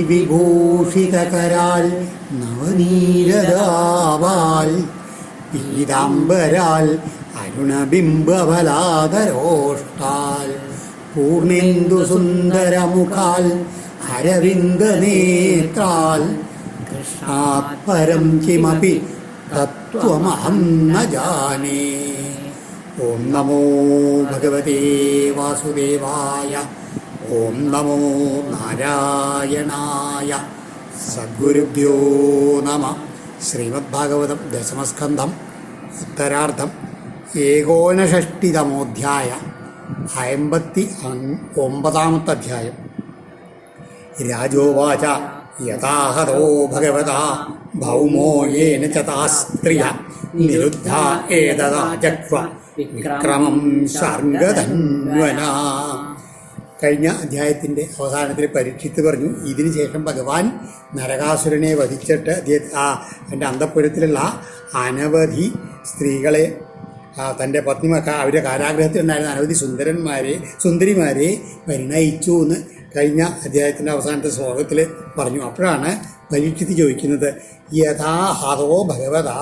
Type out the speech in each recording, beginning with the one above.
വിഭൂഷിതകരാൽ നവനീരദാവാൽ പീതാംബരാൽ അരുണബിംബഫലാധരോഷ്ടാൽ പൂർണേന്ദു സുന്ദരമുഖാൽ അരവിന്ദനേത്രാൽ കൃഷ്ണാത് പരം കിമപി തത്വമഹം ന ജാനേ. ഓം നമോ ഭഗവതേ വാസുദേവായ. ഓം നമോ നാരായണായ. സദ്ഗുരുഭ്യോ നമ. ശ്രീമദ്ഭാഗവതം ദശമസ്കന്ധം ഉത്തരാർദ്ധം ഏകോനഷഷ്ടിതമോധ്യായ 59 അധ്യായം. രാജോവാച യഥാഹതോ ഭഗവതാ ഭൗമോ യേന ച താ സ്ത്രിയ നിരുദ്ധ ഏതദാ ജഗ്വ വിക്രമം ശാർംഗധന്വനാ. കഴിഞ്ഞ അധ്യായത്തിൻ്റെ അവസാനത്തിൽ പരീക്ഷിത്ത് പറഞ്ഞു, ഇതിനു ശേഷം ഭഗവാൻ നരകാസുരനെ വധിച്ചിട്ട് എൻ്റെ അന്തഃപുരത്തിലുള്ള അനവധി സ്ത്രീകളെ, തൻ്റെ പത്നിമാർക്ക്, അവരുടെ കാരാഗ്രഹത്തിലുണ്ടായിരുന്ന അനവധി സുന്ദരിമാരെ പരിണയിച്ചു എന്ന് കഴിഞ്ഞ അധ്യായത്തിൻ്റെ അവസാനത്തെ ശ്ലോകത്തിൽ പറഞ്ഞു. അപ്പോഴാണ് പരീക്ഷിത്ത് ചോദിക്കുന്നത്, യഥാ ഹതോ ഭഗവതാ,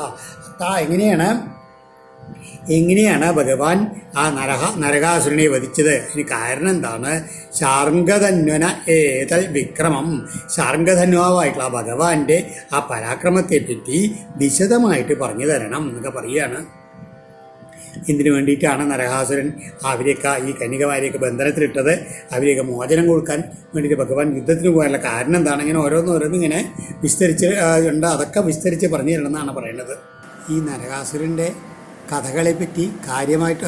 എങ്ങനെയാണ് ഭഗവാൻ ആ നരകാസുരനെ വധിച്ചത്? അതിന് കാരണം എന്താണ്? ശാർംഗധന്വന ഏതൽ വിക്രമം. ശാർംഗധന്വാവായിട്ടുള്ള ഭഗവാന്റെ ആ പരാക്രമത്തെപ്പറ്റി വിശദമായിട്ട് പറഞ്ഞു തരണം എന്നൊക്കെ പറയുകയാണ്. ഇതിനു വേണ്ടിയിട്ടാണ് നരകാസുരൻ അവരെയൊക്കെ, ഈ കന്യകമാരെയൊക്കെ ബന്ധനത്തിലിട്ടത്. അവരെയൊക്കെ മോചനം കൊടുക്കാൻ വേണ്ടിയിട്ട് ഭഗവാൻ യുദ്ധത്തിന് പോകാനുള്ള കാരണം എന്താണ്? ഇങ്ങനെ ഓരോന്നും ഇങ്ങനെ വിസ്തരിച്ച് ഉണ്ട്. അതൊക്കെ വിസ്തരിച്ച് പറഞ്ഞു തരണമെന്നാണ് പറയുന്നത്. ഈ നരകാസുരൻ്റെ കഥകളെപ്പറ്റി കാര്യമായിട്ട്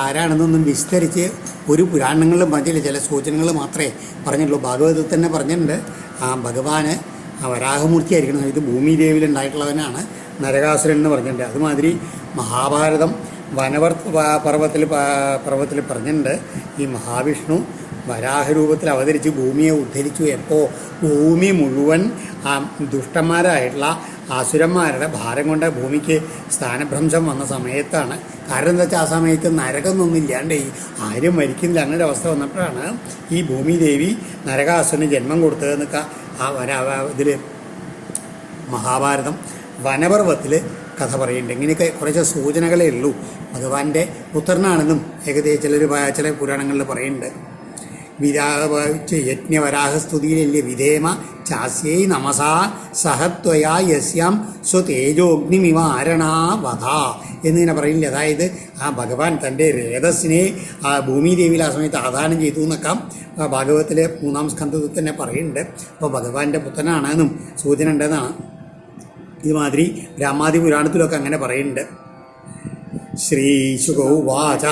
ആരാണെന്നൊന്നും വിസ്തരിച്ച് ഒരു പുരാണങ്ങളിലും പറഞ്ഞില്ല. ചില സൂചനകൾ മാത്രമേ പറഞ്ഞുള്ളൂ. ഭാഗവതത്തിൽ തന്നെ പറഞ്ഞിട്ടുണ്ട്, ആ ഭഗവാന് വരാഹമൂർത്തിയായിരിക്കണം. ഇത് ഭൂമിദേവിയിലുണ്ടായിട്ടുള്ളവനാണ് നരകാസുരൻ എന്ന് പറഞ്ഞിട്ടുണ്ട്. അതുമാതിരി മഹാഭാരതം പർവ്വത്തിൽ പറഞ്ഞിട്ടുണ്ട്, ഈ മഹാവിഷ്ണു വരാഹരൂപത്തിൽ അവതരിച്ച് ഭൂമിയെ ഉദ്ധരിച്ചു. എപ്പോൾ ഭൂമി മുഴുവൻ ആ ദുഷ്ടന്മാരായിട്ടുള്ള ആസുരന്മാരുടെ ഭാരം കൊണ്ട് ഭൂമിക്ക് സ്ഥാനഭ്രംശം വന്ന സമയത്താണ്. കാരണം എന്താ വെച്ചാൽ ആ സമയത്ത് നരകമൊന്നും ഇല്ലാണ്ട് ആരും മരിക്കുന്നില്ല. അങ്ങനെ ഒരു അവസ്ഥ വന്നപ്പോഴാണ് ഈ ഭൂമിദേവി നരകാസുരന് ജന്മം കൊടുത്തതെന്നൊക്കെ ഇതിൽ മഹാഭാരതം വനപർവ്വത്തിൽ കഥ പറയുന്നുണ്ട്. ഇങ്ങനെയൊക്കെ കുറച്ച് സൂചനകളേ ഉള്ളൂ. ഭഗവാന്റെ പുത്രനാണെന്നും ഏകദേശം ചില പുരാണങ്ങളിൽ പറയുന്നുണ്ട്. യജ്ഞവരാഹസ്തുതിയിലല്ലേ വിധേമ ചാസ്യൈ നമസാ സഹത്വയാ യസ്യാം സ്വതേജോഗ്നിമിവാരണാവധ എന്നിങ്ങനെ പറയില്ല. അതായത് ആ ഭഗവാൻ തൻ്റെ രേതസ്സിനെ ആ ഭൂമിദേവിയിൽ ആ സമയത്ത് ആദാനം ചെയ്തു എന്നൊക്കെ ഭാഗവതത്തിലെ 3-ാം സ്കന്ധത്തിൽ തന്നെ പറയുന്നുണ്ട്. അപ്പോൾ ഭഗവാന്റെ പുത്രനാണെന്നും സൂചന ഉണ്ടെന്നാണ്. ഇതുമാതിരി ബ്രഹ്മാദി പുരാണത്തിലൊക്കെ അങ്ങനെ പറയുന്നുണ്ട്. ശ്രീശുകൗവാച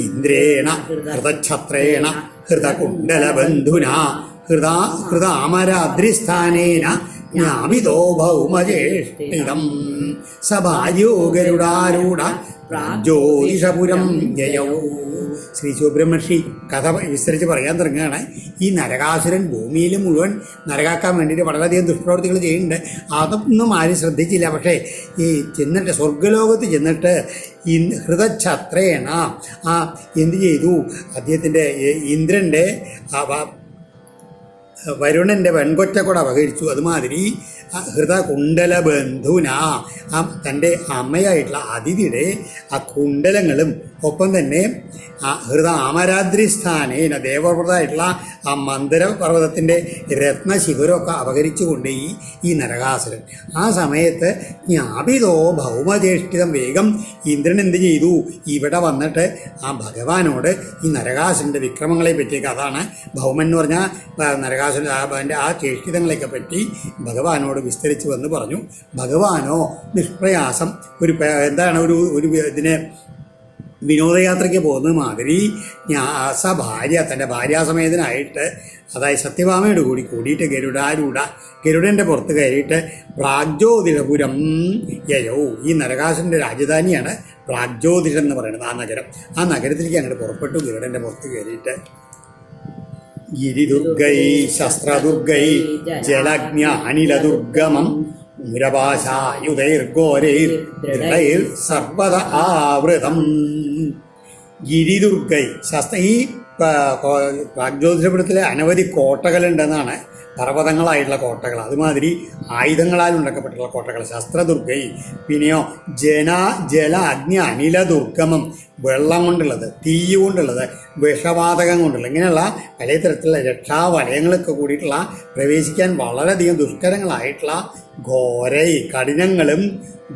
ഇന്ദ്രേണ ഹൃതഛത്രേണ ഹൃതകുണ്ഡലബന്ധുനാ ഹൃതാമരാദ്രിസ്ഥാനേന ജ്ഞാപിതോ ഭൗമജ്യേഷ്ഠിതം സഭാര്യോ ഗരുഡാരൂഢ പ്രാജ്യോതിഷപുരം ജയൗ. ശ്രീ ശിവബ്രഹ്മർഷി കഥ വിസ്തരിച്ച് പറയാൻ തുടങ്ങുകയാണ്. ഈ നരകാസുരൻ ഭൂമിയിൽ മുഴുവൻ നരകാക്കാൻ വേണ്ടിയിട്ട് വളരെയധികം ദുഷ്പ്രവൃത്തികൾ ചെയ്യുന്നുണ്ട്. അതൊന്നും ആരും ശ്രദ്ധിച്ചില്ല. പക്ഷേ ഈ ചെന്നിട്ട് സ്വർഗലോകത്ത് ചെന്നിട്ട് ഈ ഹൃതഛത്രേണ എന്ത് ചെയ്തു? അദ്ദേഹത്തിൻ്റെ ഇന്ദ്രൻ്റെ വരുണൻ്റെ വെൺകൊറ്റ കൂടെ അപഹരിച്ചു. അതുമാതിരി ഹൃതകുണ്ഡല ബന്ധുന തൻ്റെ അമ്മയായിട്ടുള്ള അതിഥിയുടെ ആ കുണ്ഡലങ്ങളും ഒപ്പം തന്നെ ഹൃതാമരാദ്രിസ്ഥാനേന ദേവവ്രതമായിട്ടുള്ള ആ മന്ദരപർവ്വതത്തിൻ്റെ രത്നശിഖരമൊക്കെ അപഹരിച്ചുകൊണ്ട് ഈ നരകാസുരൻ. ആ സമയത്ത് ജ്ഞാപിതോ ഭൗമജ്യേഷ്ഠിതം. വേഗം ഇന്ദ്രൻ എന്ത് ചെയ്തു? ഇവിടെ വന്നിട്ട് ആ ഭഗവാനോട് ഈ നരകാസുരൻ്റെ വിക്രമങ്ങളെ പറ്റിയൊക്കെ, അതാണ് ഭൗമൻ എന്ന് പറഞ്ഞാൽ നരകാസുരൻ ആ ചേഷ്ടിതങ്ങളെയൊക്കെ പറ്റി ഭഗവാനോട് വിസ്തരിച്ച് വന്ന് പറഞ്ഞു. ഭഗവാനോ നിഷ്പ്രയാസം ഒരു ഇതിനെ വിനോദയാത്രയ്ക്ക് പോകുന്ന മാതിരി ഭാര്യ തൻ്റെ ഭാര്യാസമേതനായിട്ട്, അതായത് സത്യഭാമയോട് കൂടിയിട്ട് ഗരുഡൻ്റെ പുറത്ത് കയറിയിട്ട് പ്രാഗ്ജ്യോതിഷപുരം യയൗ. ഈ നരകാസുരൻ്റെ രാജധാനിയാണ് പ്രാഗ്ജ്യോതിഷം എന്ന് പറയുന്നത് ആ നഗരം. ആ നഗരത്തിലേക്ക് അങ്ങോട്ട് പുറപ്പെട്ടു ഗരുഡൻ്റെ പുറത്ത് കയറിയിട്ട്. ഗിരിദുർഗൈ ശസ്ത്രദുർഗൈ ജലജ്ഞാനിലദുർഗമം മുരഭാഷായുധൈർഘോരൈർ സർവത ആവൃതം. ഗിരിദുർഗൈ ഈ പ്രാഗ്ജ്യോതിഷപീഠത്തിലെ അനവധി കോട്ടകളുണ്ടെന്നാണ്, പർവ്വതങ്ങളായിട്ടുള്ള കോട്ടകൾ, അതുമാതിരി ആയുധങ്ങളാൽ ഉണ്ടാക്കപ്പെട്ടുള്ള കോട്ടകൾ, ശസ്ത്രദുർഗൈ, പിന്നെയോ ജല അഗ്നി അനില ദുർഗമം, വെള്ളം കൊണ്ടുള്ളത്, തീ കൊണ്ടുള്ളത്, വിഷവാതകം കൊണ്ടുള്ളത്, ഇങ്ങനെയുള്ള പല തരത്തിലുള്ള രക്ഷാവലയങ്ങളൊക്കെ കൂടിയിട്ടുള്ള പ്രവേശിക്കാൻ വളരെയധികം ദുഷ്കരങ്ങളായിട്ടുള്ള ഘോരൈ കഠിനങ്ങളും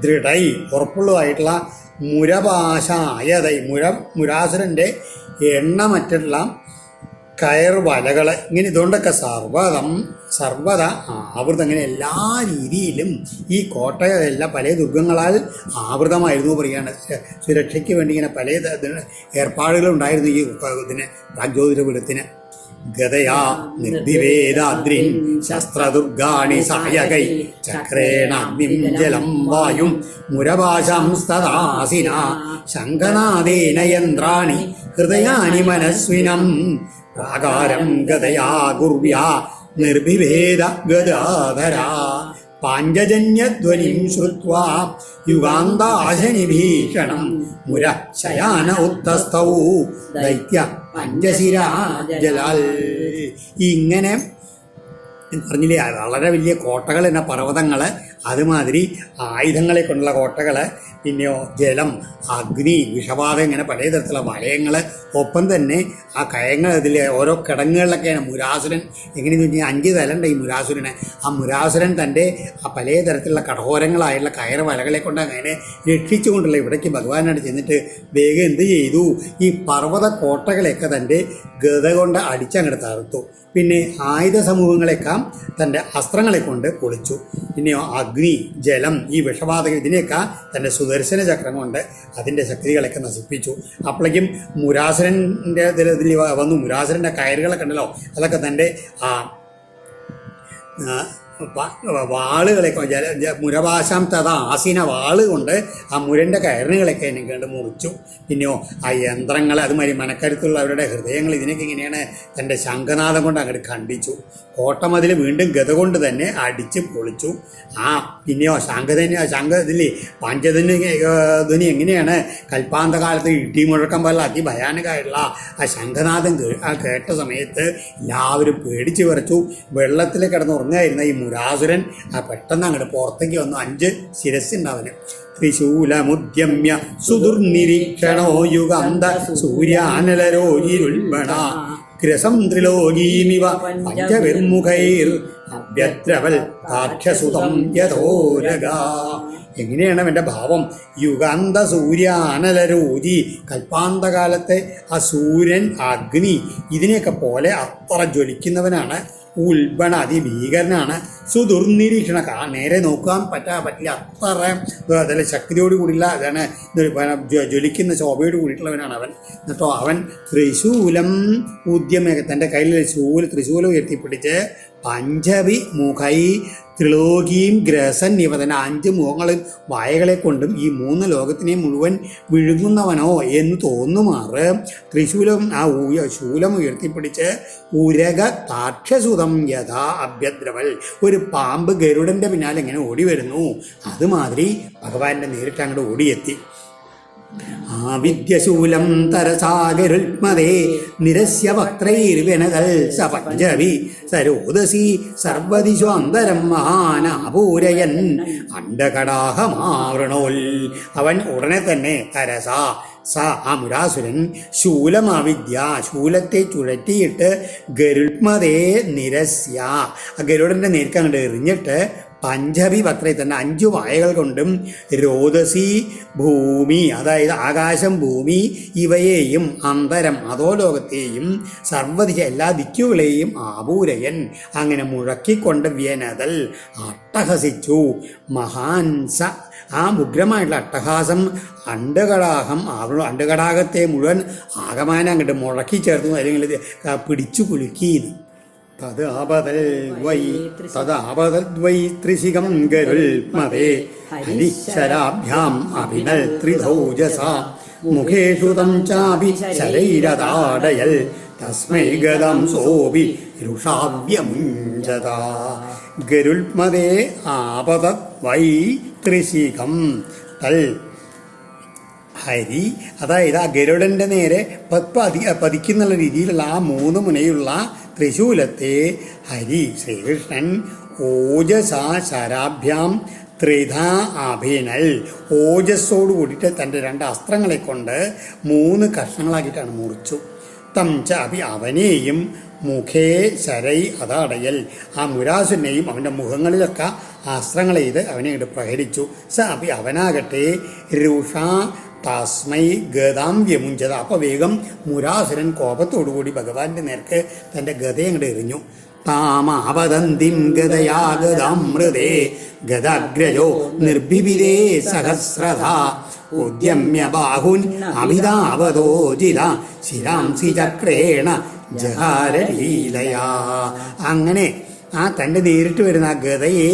ദൃഢൈ ഉറപ്പുള്ളതായിട്ടുള്ള മുരപാശായതൈ മുരാസുരൻ്റെ എണ്ണമറ്റുള്ള കയർ വലകൾ, ഇങ്ങനെ ഇതുകൊണ്ടൊക്കെ സർവ്വത ആവൃതം, ഇങ്ങനെ എല്ലാ രീതിയിലും ഈ കോട്ടയെല്ലാം പല ദുർഗങ്ങളാൽ ആവൃതമായിരുന്നു പറയുകയാണ്. സുരക്ഷയ്ക്ക് വേണ്ടി ഇങ്ങനെ പല ഏർപ്പാടുകളുണ്ടായിരുന്നു ഈ ഇതിന് പ്രാഗ്ജ്യോതിഷപീഠത്തിന്. ഗതയാ നിർഭിവേദാദ്രിൻ ശസ്ത്രദുർഗാണി സായകൈ ചക്രേണ അഗ്നിം ജലം വായും മുരഭാശംസ്തദാസിന ശംഖനാദേന യന്ത്രാണി ഹൃദയാനി മനസ്വിനം പ്രാകാരം ഗതയാ ഗുർവ്യാ നിർഭിവേദ ഗദാധരാ പാഞ്ചജന്യധ്വനിം ശ്രുത്വാ യുഗാന്താശനിഭീഷണം മുര ശയാന ഉത്തസ്ഥൗ ദൈത്യ പഞ്ചശിരാ ജലാൽ. ഇങ്ങനെ പറഞ്ഞില്ലേ, വളരെ വലിയ കോട്ടകൾ എന്ന പർവ്വതങ്ങൾ, അതുമാതിരി ആയുധങ്ങളെ കൊണ്ടുള്ള കോട്ടകൾ, പിന്നെയോ ജലം, അഗ്നി, വിഷവാതം, ഇങ്ങനെ പല തരത്തിലുള്ള വലയങ്ങൾ, ഒപ്പം തന്നെ ആ കയങ്ങൾ, ഇതിൽ ഓരോ കിടങ്ങുകളിലൊക്കെയാണ് മുരാസുരൻ. എങ്ങനെയെന്ന് വെച്ചാൽ 5 തലമുണ്ട് ഈ മുരാസുരന്. ആ മുരാസുരൻ തൻ്റെ ആ പല തരത്തിലുള്ള കഠോരങ്ങളായുള്ള കയർ വലകളെ കൊണ്ട് അങ്ങനെ രക്ഷിച്ചുകൊണ്ടുള്ള ഇവിടേക്ക് ഭഗവാനായിട്ട് ചെന്നിട്ട് വേഗം എന്ത് ചെയ്തു, ഈ പർവ്വത കോട്ടകളെയൊക്കെ തൻ്റെ ഗത കൊണ്ട് അടിച്ചങ്ങോട്ട് തകർത്തു. പിന്നെ ആയുധ സമൂഹങ്ങളെയൊക്കെ തൻ്റെ അസ്ത്രങ്ങളെ കൊണ്ട് പൊളിച്ചു. പിന്നെയോ അഗ്നി, ജലം, ഈ വിഷവാതകം, ഇതിനെയൊക്കെ തൻ്റെ സുദർശന ചക്രം കൊണ്ട് അതിൻ്റെ ശക്തികളൊക്കെ നശിപ്പിച്ചു. അപ്പോഴേക്കും മുരാസുരൻ്റെ ഇതിൽ വന്നു. മുരാസുരൻ്റെ കയറുകളൊക്കെ ഉണ്ടല്ലോ, അതൊക്കെ തൻ്റെ വാളുകളൊക്കെ മുരഭാശം തഥാ ആസീന വാള് കൊണ്ട് ആ മുരൻ്റെ കയറിനുകളൊക്കെ എന്നെ കണ്ട് മുറിച്ചു. പിന്നെയോ ആ യന്ത്രങ്ങൾ, അതുമാതിരി മനക്കരുത്തുള്ള അവരുടെ ഹൃദയങ്ങൾ, ഇതിനൊക്കെ ഇങ്ങനെയാണ് തൻ്റെ ശംഖനാദം കൊണ്ട് അങ്ങോട്ട് ഖണ്ഡിച്ചു. കോട്ടമതിൽ വീണ്ടും ഗത കൊണ്ട് തന്നെ അടിച്ച് പൊളിച്ചു. പിന്നെയോ ശംഖതില്ലേ പാഞ്ചധ്വനി എങ്ങനെയാണ് കൽപ്പാന്തകാലത്ത് ഇടി മുഴക്കം പോലെ അതിഭയാനകമായിട്ടുള്ള ആ ശംഖനാദം കേട്ട സമയത്ത് എല്ലാവരും പേടിച്ച് വിറച്ചു. വെള്ളത്തിൽ കിടന്നുറങ്ങായിരുന്ന ഈ മുരാസുരൻ പെട്ടെന്ന് അങ്ങോട്ട് പുറത്തേക്ക് വന്നു. 5 ശിരസ്സുണ്ടാവന്. ത്രിശൂലമുദ്യമ്യ സുദുർനിരീക്ഷണോ യുഗാന്ത സൂര്യാനലരോജിരുൾബണ ഗ്രസം ത്രിലോകീമിവ പഞ്ചവിർമുഖൈർ അഭ്യദ്രവൽ താക്ഷസുതം യഥോരഗ. എങ്ങനെയാണ് അവൻ്റെ ഭാവം? യുഗാന്ത സൂര്യാനലരോജി, കൽപ്പാന്തകാലത്തെ ആ സൂര്യൻ, അഗ്നി, ഇതിനെയൊക്കെ പോലെ അത്ര ജ്വലിക്കുന്നവനാണ്. ഉൽബണ, അതിഭീകരനാണ്. സുദുർനിരീക്ഷണ, നേരെ നോക്കാൻ പറ്റില്ല, അത്ര അതിൽ ശക്തിയോട് കൂടിയുള്ള അതാണ് ജ്വലിക്കുന്ന ശോഭയോട് കൂടിയിട്ടുള്ളവനാണ് അവൻ. എന്നിട്ടോ അവൻ ത്രിശൂലം ഉദ്യമ, തൻ്റെ കയ്യിൽ ത്രിശൂലം ഉയർത്തിപ്പിടിച്ച് പഞ്ചവി മുഖൈ ത്രിലോകിയും ഗ്രസൻ നിവതന, 5 മുഖങ്ങളും വായകളെ കൊണ്ടും ഈ 3 ലോകത്തിനെ മുഴുവൻ വിഴുങ്ങുന്നവനോ എന്ന് തോന്നുമാറ് ത്രിശൂലം ശൂലം ഉയർത്തിപ്പിടിച്ച് ഉരക താക്ഷസുതം യഥാ അഭ്യദ്രവൽ, ഒരു പാമ്പ് ഗരുഡൻ്റെ പിന്നാലെ ഇങ്ങനെ ഓടി വരുന്നു, അതുമാതിരി ഭഗവാന്റെ നേരിട്ട് അങ്ങോട്ട് ഓടിയെത്തി. വിദ്യശൂലം തരസാഗരുൽമതേ നിരസ്യ വക്രൈർവ്യനതൽ സ പഞ്ചവി സരോദസി സർവദിശാന്തരം മഹാനാപൂരയൻ അണ്ഡകടാഹമാവൃണോൽ. അവൻ ഉടനെ തന്നെ ആ മുരാസുരൻ ശൂലത്തെ ചുഴറ്റിയിട്ട് ഗരുൽമതേ നിരസ്യ, ആ ഗരുഡൻ്റെ നേർക്ക് അങ്ങോട്ട് എറിഞ്ഞിട്ട് പഞ്ചവി വക്രയിൽ തന്നെ 5 വായകൾ കൊണ്ടും രോദസി ഭൂമി, അതായത് ആകാശം, ഭൂമി ഇവയെയും അന്തരം അധോലോകത്തെയും സർവ്വദിശ എല്ലാ ദിക്കുകളെയും ആപൂരയൻ അങ്ങനെ മുഴക്കിക്കൊണ്ട് വ്യനതൽ അട്ടഹസിച്ചു. മഹാൻസ, ആ ഉഗ്രമായിട്ടുള്ള അട്ടഹാസം അണ്ടകടാഹത്തെ മുഴുവൻ ആകമാനം അങ്ങോട്ട് മുഴക്കി ചേർന്നു, അല്ലെങ്കിൽ പിടിച്ചു കുലുക്കിയിരുന്നു. തദാപതദ്വൈ ത്രിശിഖം ഗരുൽമതേ ഹരിശരാഭ്യാം അഭിനൽ ത്രിധൗജസ മുഖേഷു തം ചാപി ശരൈരതാടയൽ തസ്മൈ ഗദം സോപി രുഷാവ്യമുഞ്ചത. ഗരുൽമതേ ആപതദ്വൈ ത്രിശിഖം തൽ ഹരി, അതായത് ആ ഗരുഡൻ്റെ നേരെ പതിക്കുന്നുള്ള രീതിയിലുള്ള ആ 3 മുനയുള്ള ത്രിശൂലത്തെ ഹരി ശ്രീകൃഷ്ണൻ ഓജസാ ശരാഭ്യാം ത്രിധാ അഭിനൽ, ഓജസ്സോട് കൂടിയിട്ട് തൻ്റെ 2 അസ്ത്രങ്ങളെ കൊണ്ട് 3 കഷ്ണങ്ങളാക്കിയിട്ടാണ് മുറിച്ചു. തം ച അഭി, അവനെയും മുഖേ ശരൈ, അതാടയൽ, ആ മുരാസുരനെയും അവൻ്റെ മുഖങ്ങളിലൊക്കെ അസ്ത്രങ്ങൾ ചെയ്ത് അവനെ ഇങ്ങോട്ട് പ്രഹരിച്ചു. സ അഭി, അവനാകട്ടെ രുഷാ തസ്മൈ ഗതാം വ്യമുഞ്ചത, അപ്പോൾ വേഗം മുരാസുരൻ കോപത്തോടുകൂടി ഭഗവാന്റെ നേർക്ക് തൻ്റെ ഗതയെ അങ്ങോട്ട് എറിഞ്ഞു. താമാവദന്തിം ഗതയാ ഗതാമൃതേ ഗദാഗ്രജോ നിർബിബിരേ സഹസ്രധ ഉദ്യമ്യ ബാഹുൻ അമിതാവതോജിത ശിരാംസി ചക്രേണ ജഹാരലീലയാ. അങ്ങനെ ആ തൻ്റെ നേരിട്ട് വരുന്ന ആ ഗതയെ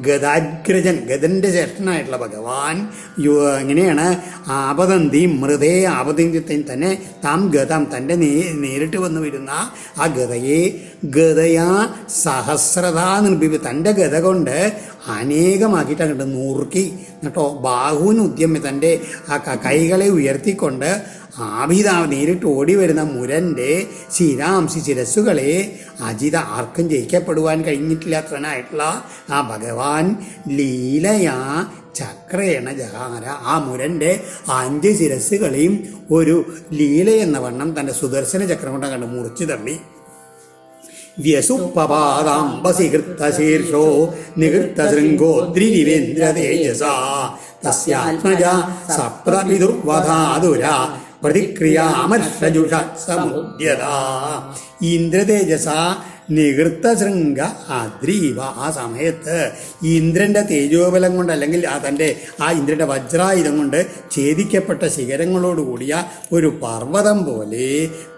ഗദാഗ്രജൻ, ഗദൻ്റെ ജ്യേഷ്ഠനായിട്ടുള്ള ഭഗവാൻ എങ്ങനെയാണ് ആപതന്തി മൃതേ, ആപതന്ത്യത്തെയും തന്നെ താം ഗതം, തൻ്റെ നേരിട്ട് വന്ന് വരുന്ന ആ ഗതയെ ഗതയാ സഹസ്രത നിർബിബി, തൻ്റെ ഗത കൊണ്ട് അനേകമാക്കിയിട്ട് അങ്ങോട്ട് നുറുക്കി കേട്ടോ. ബാഹുവിന് ഉദ്യമി, തൻ്റെ ആ കൈകളെ ഉയർത്തിക്കൊണ്ട് ആഭിതാവ് നേരിട്ട് ഓടി വരുന്ന മുരൻ്റെ ശിരാംശി ശിരസ്സുകളെ അജിത, ആർക്കും ജയിക്കപ്പെടുവാൻ കഴിഞ്ഞിട്ടില്ലാത്തവനായിട്ടുള്ള ആ ഭഗവാൻ ലീലയാ ചക്രേണ ജഹാര, ആ മുരൻ്റെ 5 ശിരസ്സുകളെയും ഒരു ലീല എന്ന വണ്ണം തൻ്റെ സുദർശന ചക്രം കൊണ്ട് കണ്ട് മുറിച്ചു തള്ളി. വ്യസുപപാദാംബസി ഹൃത്തശീർഷോ നികൃത്ത ശൃംഗോദ്രിവേന്ദ്ര തേജസാ തസ്യാത്മജ സപ്തവിദുർവധാതുര പ്രതിക്രിയാമർഷജുഷ സമുദ്യത. ഇന്ദ്രതേജസ നികൃത്ത ശൃംഗ അദ്രീവ, ആ സമയത്ത് ഇന്ദ്രൻ്റെ തേജോബലം കൊണ്ട്, അല്ലെങ്കിൽ ആ ഇന്ദ്രൻ്റെ വജ്രായുധം കൊണ്ട് ഛേദിക്കപ്പെട്ട ശിഖരങ്ങളോടുകൂടിയ ഒരു പർവ്വതം പോലെ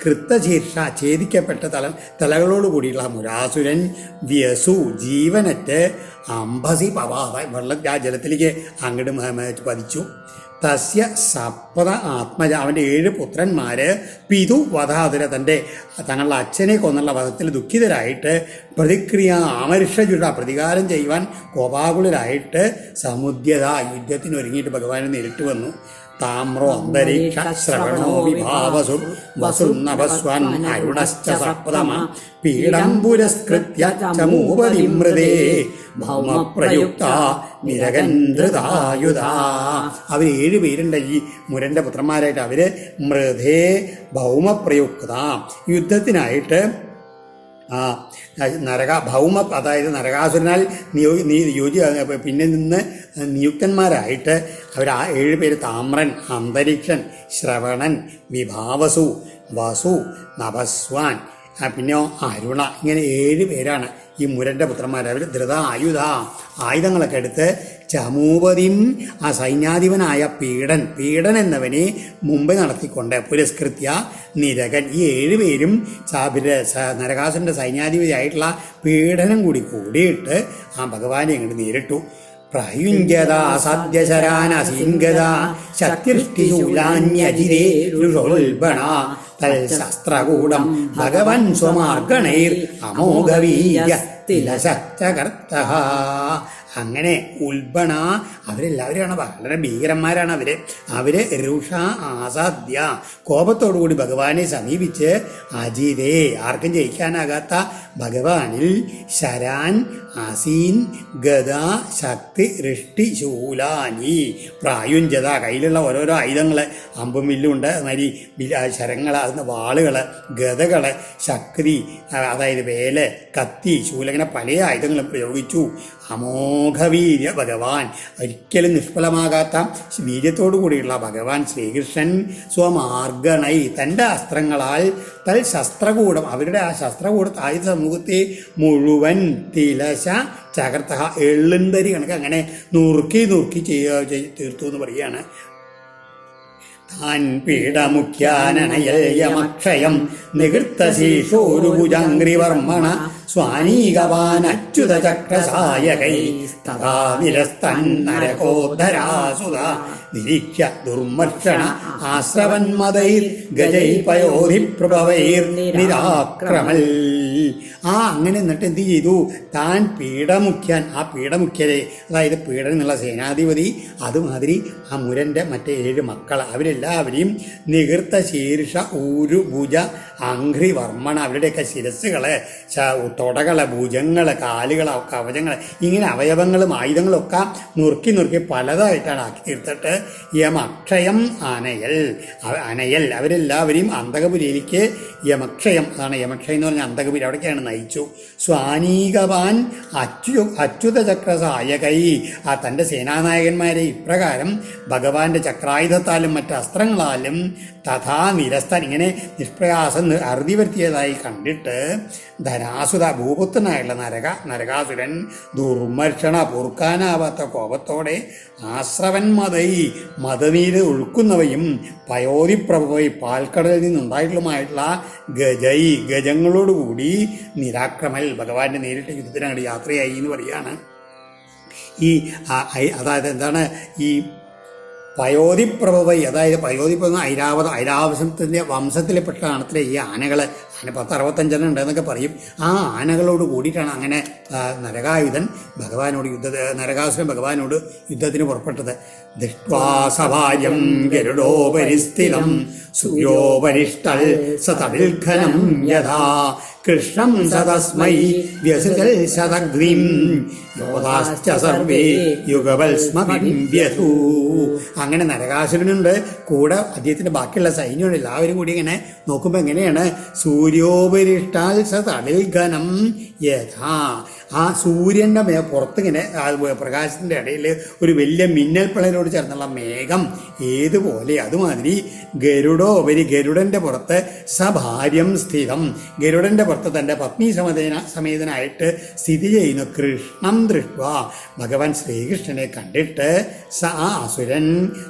കൃത്തശീർഷ, ഛേദിക്കപ്പെട്ട തലകളോട് കൂടിയുള്ള മുരാസുരൻ വ്യസു, ജീവനറ്റ് അംബസി പവാത, ആ ജലത്തിലേക്ക് അങ്ങോട്ട് പതിച്ചു. തസ്യ സപ്ത ആത്മജ, അവൻ്റെ 7 പുത്രന്മാര് പിതു വധാതുര, തങ്ങളുടെ അച്ഛനെ കൊന്നുള്ള വധത്തിൽ ദുഃഖിതരായിട്ട് പ്രതിക്രിയ അമർഷജുട, പ്രതികാരം ചെയ്യുവാൻ കോപാകുലരായിട്ട് സമുദ്യത, യുദ്ധത്തിന് ഒരുങ്ങിയിട്ട് ഭഗവാനെ നേരിട്ട് വന്നു. താമ്രോ അന്തരീക്ഷ ശ്രവണോ വിഭാവസുർ വസുർനഭസ്വൻ അരുണശ്ച സപ്തമ പീഡം പുരസ്കൃത്യ ചമൂപതിമൃതേ ഭൗമപ്രയുക്ത നിരകന്ധൃതായുധ. അവർ 7 പേരുണ്ട് ഈ മുരൻ്റെ പുത്രന്മാരായിട്ട്. അവര് മൃതേ ഭൗമപ്രയുക്ത, യുദ്ധത്തിനായിട്ട് ഭൗമ, അതായത് നരകാസുരനാൽ പിന്നെ നിന്ന് നിയുക്തന്മാരായിട്ട് അവർ ആ 7 പേര് താമ്രൻ, അന്തരീക്ഷൻ, ശ്രവണൻ, വിഭാവസു, വസു, നഭസ്വാൻ, പിന്നെ അരുണ, ഇങ്ങനെ 7 പേരാണ് ഈ മുരൻ്റെ പുത്രന്മാർ. അവർ ധൃത ആയുധങ്ങളൊക്കെ എടുത്ത് ചമൂപതിം, ആ സൈന്യാധിപനായ പീഡൻ എന്നവനെ മുമ്പ് നടത്തിക്കൊണ്ട് പുരസ്കൃത്യ നിരകൻ, ഈ 7 പേരും നരകാസുരൻ്റെ സൈന്യാധിപതിയായിട്ടുള്ള പീഡനം കൂടിയിട്ട് ആ ഭഗവാനെ അങ്ങോട്ട് നേരിട്ടു. പ്രയുഞ്ജത സദ്യശരാനസീംഗത ശക്തിഷ്ടിശൂലാന്യജിരേ രുഷോൽബണ തൽശസ്ത്രകൂടം ഭഗവൻ സ്വമാർഗണൈർ അമോഘവീര്യ തിലശക്തകർത്തഃ. അങ്ങനെ ഉൽബണ, അവരെല്ലാവരുമാണ് വളരെ ഭീകരന്മാരാണ്. അവര് രുഷ ആസാദ്യ, കോപത്തോടുകൂടി ഭഗവാനെ സമീപിച്ച് അജിതേ, ആർക്കും ജയിക്കാനാകാത്ത ഭഗവാനിൽ ശരാൻ അസീൻ ഗദ ശക്തി ഋഷ്ടി ശൂലാനി പ്രായുഞ്ജത, കയ്യിലുള്ള ഓരോരോ ആയുധങ്ങൾ, അമ്പും വില്ലുണ്ട്, മാതിരി ശരങ്ങൾ, വാളുകൾ, ഗദകൾ, ശക്തി, അതായത് വേല്, കത്തി, ശൂല, ഇങ്ങനെ പല ആയുധങ്ങളും പ്രയോഗിച്ചു. അമോഘവീര്യ ഭഗവാൻ, ഒരിക്കലും നിഷ്ഫലമാകാത്ത വീര്യത്തോടു കൂടിയുള്ള ഭഗവാൻ ശ്രീകൃഷ്ണൻ സ്വമാർഗണൈ, തൻ്റെ അസ്ത്രങ്ങളാൽ ശസ്ത്രകൂടം, അവരുടെ ആ ശസ്ത്രകൂട ആയുധ സമൂഹത്തെ മുഴുവൻ തിലശ ചകർത്ത, എള്ളുന്തരി കണക്ക് അങ്ങനെ നുറുക്കി തീർത്തു എന്ന് പറയുകയാണ്. താൻ പീഡമുഖ്യാനനയയമക്ഷയം നികൃത്ത ശീഷോരുഭുജാംഗ്രിവർമ്മണ സ്വാനീകവാനച്യുതചക്രസായകൈ തഥാ നിരസ്തന്നരകോദ്ധരാസുത നിരീക്ഷ്യ ദുർമർഷണ ആശ്രവന്മതൈർ ഗജൈ പയോധിപ്രഭവൈർ നിരാക്രമൽ. അങ്ങനെ എന്നിട്ട് എന്ത് ചെയ്തു? താൻ പീഠമുഖ്യൻ, ആ പീഠമുഖ്യരെ, അതായത് പീഠൻ എന്നുള്ള സേനാധിപതി, അതുമാതിരി ആ മുരൻ്റെ മറ്റേ 7 മക്കൾ, അവരെല്ലാവരെയും നികൃത്ത ശീർഷ ഊരു ഭുജ അംഘ്രി വർമ്മണ, അവരുടെയൊക്കെ ശിരസ്സുകള്, തൊടകള്, ഭുജങ്ങള്, കാലുകള്, കവചങ്ങള്, ഇങ്ങനെ അവയവങ്ങളും ആയുധങ്ങളൊക്കെ നുറുക്കി നുറുക്കി പലതായിട്ടാണ് ആക്കി തീർത്തിട്ട് യമക്ഷയം അനയൽ അവരെല്ലാവരെയും അന്തകപുരിയിലേക്ക് യമക്ഷയം, അതാണ് യമക്ഷയം എന്ന് പറഞ്ഞാൽ അന്തകപുരി, അവിടേക്കാണ് നയിച്ചു. സ്വാനീകവാൻ അച്യുതചക്രസായകൈ, ആ തൻ്റെ സേനാനായകന്മാരെ ഇപ്രകാരം ഭഗവാന്റെ ചക്രായുധത്താലും മറ്റ് അസ്ത്രങ്ങളാലും തഥാ നിരസ്തൻ, ഇങ്ങനെ നിഷ്പ്രയാസം അറുതി വരുത്തിയതായി കണ്ടിട്ട് ധനാസുത, ഭൂപുത്രനായുള്ള നരകാസുരൻ ദുർമർഷണ, പൊറുക്കാനാവാത്ത കോപത്തോടെ ആശ്രവൻ മതനീര് ഒഴുക്കുന്നവയും പയോധിപ്രഭവൈ, പാൽക്കടലിൽ നിന്നുണ്ടായിട്ടുള്ളതുമായിട്ടുള്ള ഗജങ്ങളോടുകൂടി നിരാക്രമൽ, ഭഗവാന്റെ നേരിട്ട് യുദ്ധത്തിനങ്ങോട്ട് യാത്രയായി എന്ന് പറയുകയാണ്. അതായത് എന്താണ് ഈ പയോധിപ്രഭവൈ, അതായത് പയോധിപ്രഭ ഐരാവതത്തിൻ്റെ വംശത്തിൽപ്പെട്ടതാണത്രേ ഈ ആനകൾ. 10-65 ഉണ്ടെന്നൊക്കെ പറയും. ആ ആനകളോട് കൂടിയിട്ടാണ് അങ്ങനെ നരകായുധൻ നരകാസുരൻ ഭഗവാനോട് യുദ്ധത്തിന് പുറപ്പെട്ടത്. ദൃഷ്ട്വാസഭാര്യം ഗരുഡോപരിസ്ഥിതം സൂര്യോപരിഷ്ടൽ സതവിൽഖനം യഥാ കൃഷ്ണം സതസ്മൈ വ്യസുകൽ ശതഗ്നിം യോധാശ്ച സർവേ യുഗവൽസ്മവിംവ്യഥൂ. അങ്ങനെ നരകാസുരനുണ്ട്, കൂടെ അദ്ദേഹത്തിൻ്റെ ബാക്കിയുള്ള സൈന്യമുണ്ട്. എല്ലാവരും കൂടി ഇങ്ങനെ നോക്കുമ്പോൾ എങ്ങനെയാണ്? സൂര്യോപരിഷ്ടാൽ സതവിൽഖനം യഥാ, ആ സൂര്യൻ്റെ പുറത്തിങ്ങനെ പ്രകാശത്തിൻ്റെ ഇടയിൽ ഒരു വലിയ മിന്നൽ പിളരോട് ചേർന്നുള്ള മേഘം ഏതുപോലെ, അതുമാതിരി ഗരുഡന്റെ പുറത്ത് സഭാര്യം സ്ഥിതം, ഗരുഡന്റെ പുറത്ത് തൻ്റെ പത്നി സമേതനായിട്ട് സ്ഥിതി ചെയ്യുന്ന കൃഷ്ണം ദൃഷ്ട്വ, ഭഗവാൻ ശ്രീകൃഷ്ണനെ കണ്ടിട്ട് ആ അസുരൻ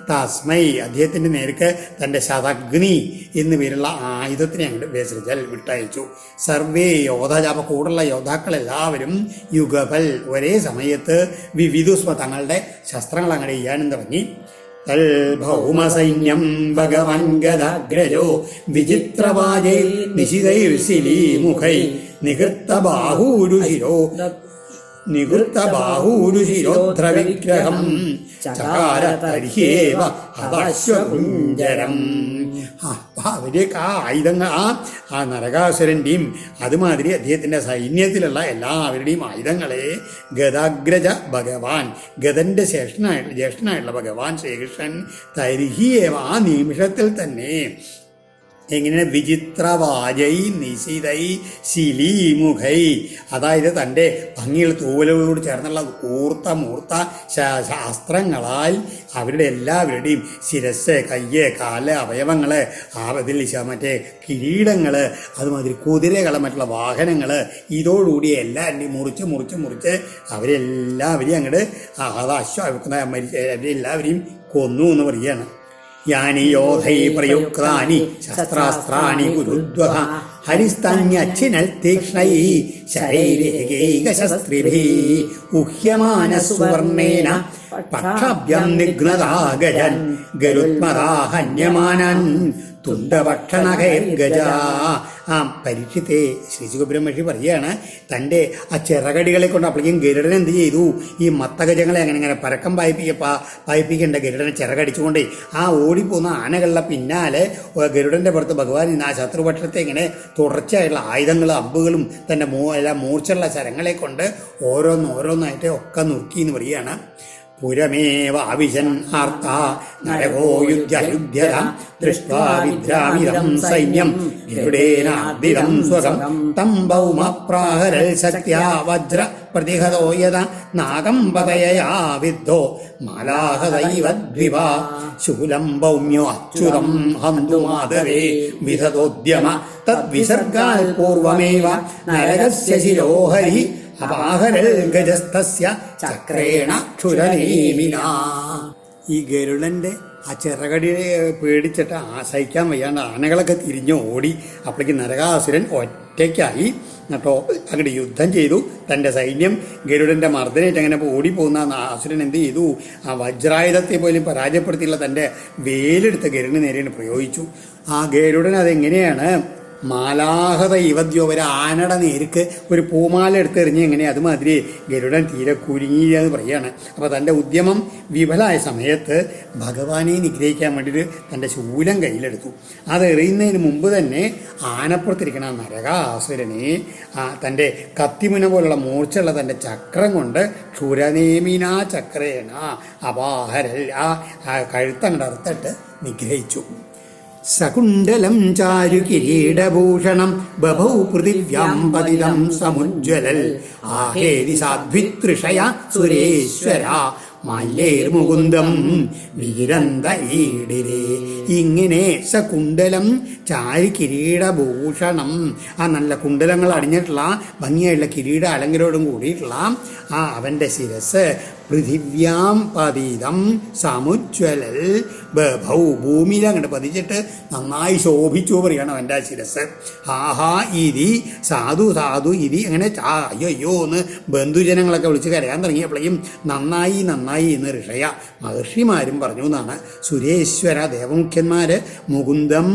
തസ്മൈ, അദ്ദേഹത്തിൻ്റെ നേർക്ക് തൻ്റെ ശതഗ്നി എന്ന് പേരുള്ള ആയുധത്തിനെ അങ്ങോട്ട് വിസർജൽ വിട്ടയച്ചു. സർവേ യോദ്ധാ, അപ്പോൾ കൂടുള്ള യോദ്ധാക്കളെല്ലാവരും യുഗപൽ, ഒരേ സമയത്ത് വിവിധുസ്മ, തങ്ങളുടെ ശസ്ത്രങ്ങൾ അങ്ങനെ ചെയ്യാനും തുടങ്ങി. ഭൗമസൈന്യം ഭഗവൻ ഗദാഗ്രജോ വിചിത്രവാജൈ നിശിതൈർശിലീമുഖൈ നികൃത്തബാഹൂരുശിരോദ്രവിഗ്രഹം ചകാര തർഹ്യേവ ഹതാശ്വകുഞ്ചരം. അവരേക്ക് ആ ആയുധങ്ങൾ, ആ നരകാസുരൻ്റെയും അതുമാതിരി അദ്ദേഹത്തിൻ്റെ സൈന്യത്തിലുള്ള എല്ലാവരുടെയും ആയുധങ്ങളെ ഗദാഗ്രജ ഭഗവാൻ, ഗദൻ്റെ ജ്യേഷ്ഠനായിട്ടുള്ള ഭഗവാൻ ശ്രീകൃഷ്ണൻ തർഹ്യേവ, ആ നിമിഷത്തിൽ തന്നെ എങ്ങനെ വിചിത്രവാജൈ നിശിതൈ ശിലീമുഖൈ, അതായത് തൻ്റെ ഭംഗിയുള്ള തൂവലുകളോട് ചേർന്നുള്ള മൂർത്ത ശാസ്ത്രങ്ങളാൽ അവരുടെ എല്ലാവരുടെയും ശിരസ്, കയ്യ്, കാല്, അവയവങ്ങൾ, അതിൽ മറ്റേ കിരീടങ്ങൾ, അതുമാതിരി കുതിരകൾ, മറ്റുള്ള വാഹനങ്ങൾ, ഇതോടുകൂടി എല്ലാവരുടെയും മുറിച്ച് അവരെല്ലാവരെയും അങ്ങോട്ട് അവരെല്ലാവരെയും കൊന്നു എന്ന് പറയുകയാണ്. യാനി യോധൈ പ്രയുക്താനി ശസ്ത്രാസ്ത്രാണി ഗുരുദ്വഹ ഹരിസ്തന്യച്ഛിനൽ തീക്ഷ്ണൈ ശരൈരേകൈകശസ്ത്രിഭിः ഉഹ്യമാന സുവർണേന പക്ഷഭ്യം നിഘ്നതാ ഗജൻ ഗരുത്മതാ ഹന്യമാനൻ തുണ്ടഭക്ഷണകൈർഗജ. ആ പരീക്ഷത്തെ ശ്രീശുഖബ്രഹ്മർഷി പറയുകയാണ്, തൻ്റെ ആ ചിറകടികളെ കൊണ്ട് അപ്പോഴേക്കും ഗരുഡൻ എന്ത് ചെയ്തു? ഈ മത്തഗജങ്ങളെ അങ്ങനെ പരക്കം പായിപ്പിക്കേണ്ട ഗരുഡനെ ചിറകടിച്ചുകൊണ്ട് ആ ഓടിപ്പോകുന്ന ആനകളുടെ പിന്നാലെ ഗരുഡൻ്റെ പുറത്ത് ഭഗവാൻ ആ ശത്രുപക്ഷത്തെ ഇങ്ങനെ തുടർച്ചയായിട്ടുള്ള ആയുധങ്ങളും അമ്പുകളും തൻ്റെ എല്ലാം മൂർച്ചുള്ള ശരങ്ങളെ കൊണ്ട് ഓരോന്നായിട്ട് ഒക്കെ നുറുക്കി എന്ന് പറയുകയാണ്. പുരമേവ അവിശൻ ആർത്ത നരകോ യുദ്ധ്യയുദ്ധ്യത ദൃഷ്ട്വാ വിദ്രാമിതം സൈന്യം ഗരുഡേനാർദിതം സ്വകം തം ഭൗമപ്രാഹരൽ ശക്ത്യാ വജ്ര പ്രതിഹതോ യദ നാഗം പതയയാ വിദ്ധോ മാലാഹദൈവദ്വിവ ശൂലം ഭൗമ്യോ അച്യുതം ഹന്തു മാധവേ വിധതോദ്യമ തദ്വിസർഗാൽ പൂർവമേവ നരകസ്യ ശിരോഹരി അപാഹരൽ ഗജസ്തസ്യ ചക്രേണ ക്ഷുരനേമിനാ. ഈ ഗരുഡന്റെ ആ ചിറകടിയെ പേടിച്ചിട്ട് സഹിക്കാൻ വയ്യാണ്ട് ആനകളൊക്കെ തിരിഞ്ഞ് ഓടി. അപ്പോഴേക്ക് നരകാസുരൻ ഒറ്റയ്ക്കായി കേട്ടോ. അങ്ങോട്ട് യുദ്ധം ചെയ്തു. തൻ്റെ സൈന്യം ഗരുഡൻ്റെ മർദ്ദനേറ്റ് അങ്ങനെ ഓടിപ്പോകുന്ന അസുരൻ എന്ത് ചെയ്തു? ആ വജ്രായുധത്തെ പോലും പരാജയപ്പെടുത്തിയുള്ള തൻ്റെ വേലെടുത്ത് ഗരുഡിന് നേരെയാണ് പ്രയോഗിച്ചു. ആ ഗരുഡൻ അതെങ്ങനെയാണ് മാലാഹത യുവദ്യോ ഒരു ആനയുടെ നേർക്ക് ഒരു പൂമാല എടുത്തെറിഞ്ഞ് എങ്ങനെ അതുമാതിരി ഗരുഡൻ തീരെ കുരുങ്ങിയെന്ന് പറയാണ്. അപ്പോൾ തൻ്റെ ഉദ്യമം വിഫലമായ സമയത്ത് ഭഗവാനെ നിഗ്രഹിക്കാൻ വേണ്ടിയിട്ട് തൻ്റെ ശൂലം കയ്യിലെടുത്തു. അത് എറിയുന്നതിന് മുമ്പ് തന്നെ ആനപ്പുറത്തിരിക്കണ നരകാസുരനെ തൻ്റെ കത്തിമുന പോലുള്ള മൂർച്ചയുള്ള തൻ്റെ ചക്രം കൊണ്ട് ക്ഷുരനേമിനാ ചക്രേണ അപാഹരൽ കഴുത്തങ്ങട് അറുത്തിട്ട് നിഗ്രഹിച്ചു. സകുണ്ടലം ചാരു കിരീടഭൂഷണം ബഭൗ പൃഥിവ്യാം പതിതം സമുജ്വലൽ ആഹേതി സാധ്വിതൃഷയ സുരേശ്വര മല്ലേർമുകുന്ദം വീരന്തൈഡിരേ. ഇങ്ങനെ സകുണ്ടലം ചാരു കിരീടഭൂഷണം നല്ല കുണ്ടലങ്ങൾ അണിഞ്ഞിട്ടുള്ള ഭംഗിയായിട്ടുള്ള കിരീട അലങ്കരോടും കൂടിയിട്ടുള്ള അവൻ്റെ ശിരസ് പൃഥിവ്യാം പതിതം സമുജ്വലൽ ബഭൗ ഭൂമിയിൽ അങ്ങോട്ട് പതിച്ചിട്ട് നന്നായി ശോഭിച്ചു പറയാണ് അവൻ്റെ ശിരസ്. ആഹാ ഇരി സാധു സാധു ഇരി അങ്ങനെ അയ്യോ എന്ന് ബന്ധുജനങ്ങളൊക്കെ വിളിച്ച് കരയാൻ തുടങ്ങിയപ്പോഴേക്കും നന്നായി നന്നായി എന്ന് ഋഷയ മഹർഷിമാരും പറഞ്ഞു എന്നാണ്. സുരേശ്വര ദേവമുഖ്യന്മാർ മുകുന്ദം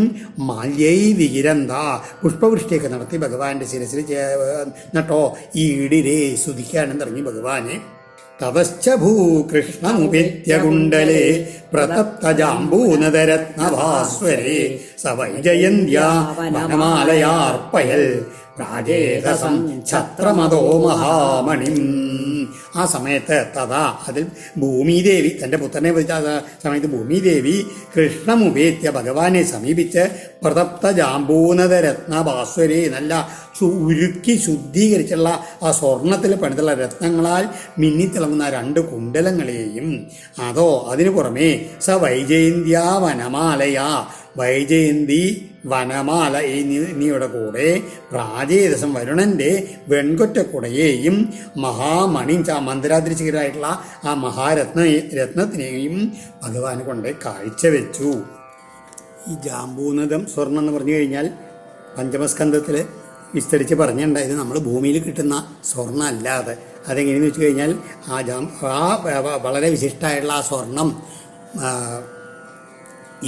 മാല്യൈ വികിരന്ത പുഷ്പവൃഷ്ടിയൊക്കെ നടത്തി ഭഗവാന്റെ ശിരസിൽ നട്ടോ ഈ ഇടിരേ സ്തുതിക്കാനും തുടങ്ങി ഭഗവാനെ. തതശ്ച ഭൂകൃഷ്ണമുപേത്യകുണ്ടലേ പ്രതപ്തജാംബൂനദരത്നഭാസ്വരേ സവൈജയന്ത്യാ വനമാലയാർപ്പയൽ പ്രാജേതസം ഛത്രമതോ മഹാമണിം. ആ സമയത്ത് തഥാ അതിൽ ഭൂമിദേവി തൻ്റെ പുത്രനെ വധിച്ച സമയത്ത് ഭൂമിദേവി കൃഷ്ണമുപേത്യ ഭഗവാനെ സമീപിച്ച് പ്രതപ്ത ജാംബൂനത രത്നഭാസ്വരേ നല്ല ഉരുക്കി ശുദ്ധീകരിച്ചുള്ള ആ സ്വർണത്തിൽ പണിതുള്ള രത്നങ്ങളാൽ മിന്നിത്തിളങ്ങുന്ന 2 കുണ്ടലങ്ങളെയും അതിനു പുറമേ സ വൈജയന്ത്യാ വനമാലയാ വൈജയന്തി വനമാല എന്നിവയുടെ കൂടെ പ്രാചേതസം വരുണന്റെ വെൺകൊറ്റക്കുടയെയും മഹാമണി മന്ദിരാതിരിച്ചികരായിട്ടുള്ള ആ രത്നത്തിനെയും ഭഗവാൻ കൊണ്ട് കാഴ്ചവെച്ചു. ഈ ജാംബൂനദം സ്വർണം എന്ന് പറഞ്ഞു കഴിഞ്ഞാൽ പഞ്ചമസ്കന്ധത്തിൽ വിസ്തരിച്ച് പറഞ്ഞിട്ടുണ്ടായത് നമ്മൾ ഭൂമിയിൽ കിട്ടുന്ന സ്വർണ്ണം അല്ലാതെ അതെങ്ങനെയെന്ന് വെച്ച് കഴിഞ്ഞാൽ വളരെ വിശിഷ്ടമായിട്ടുള്ള ആ സ്വർണം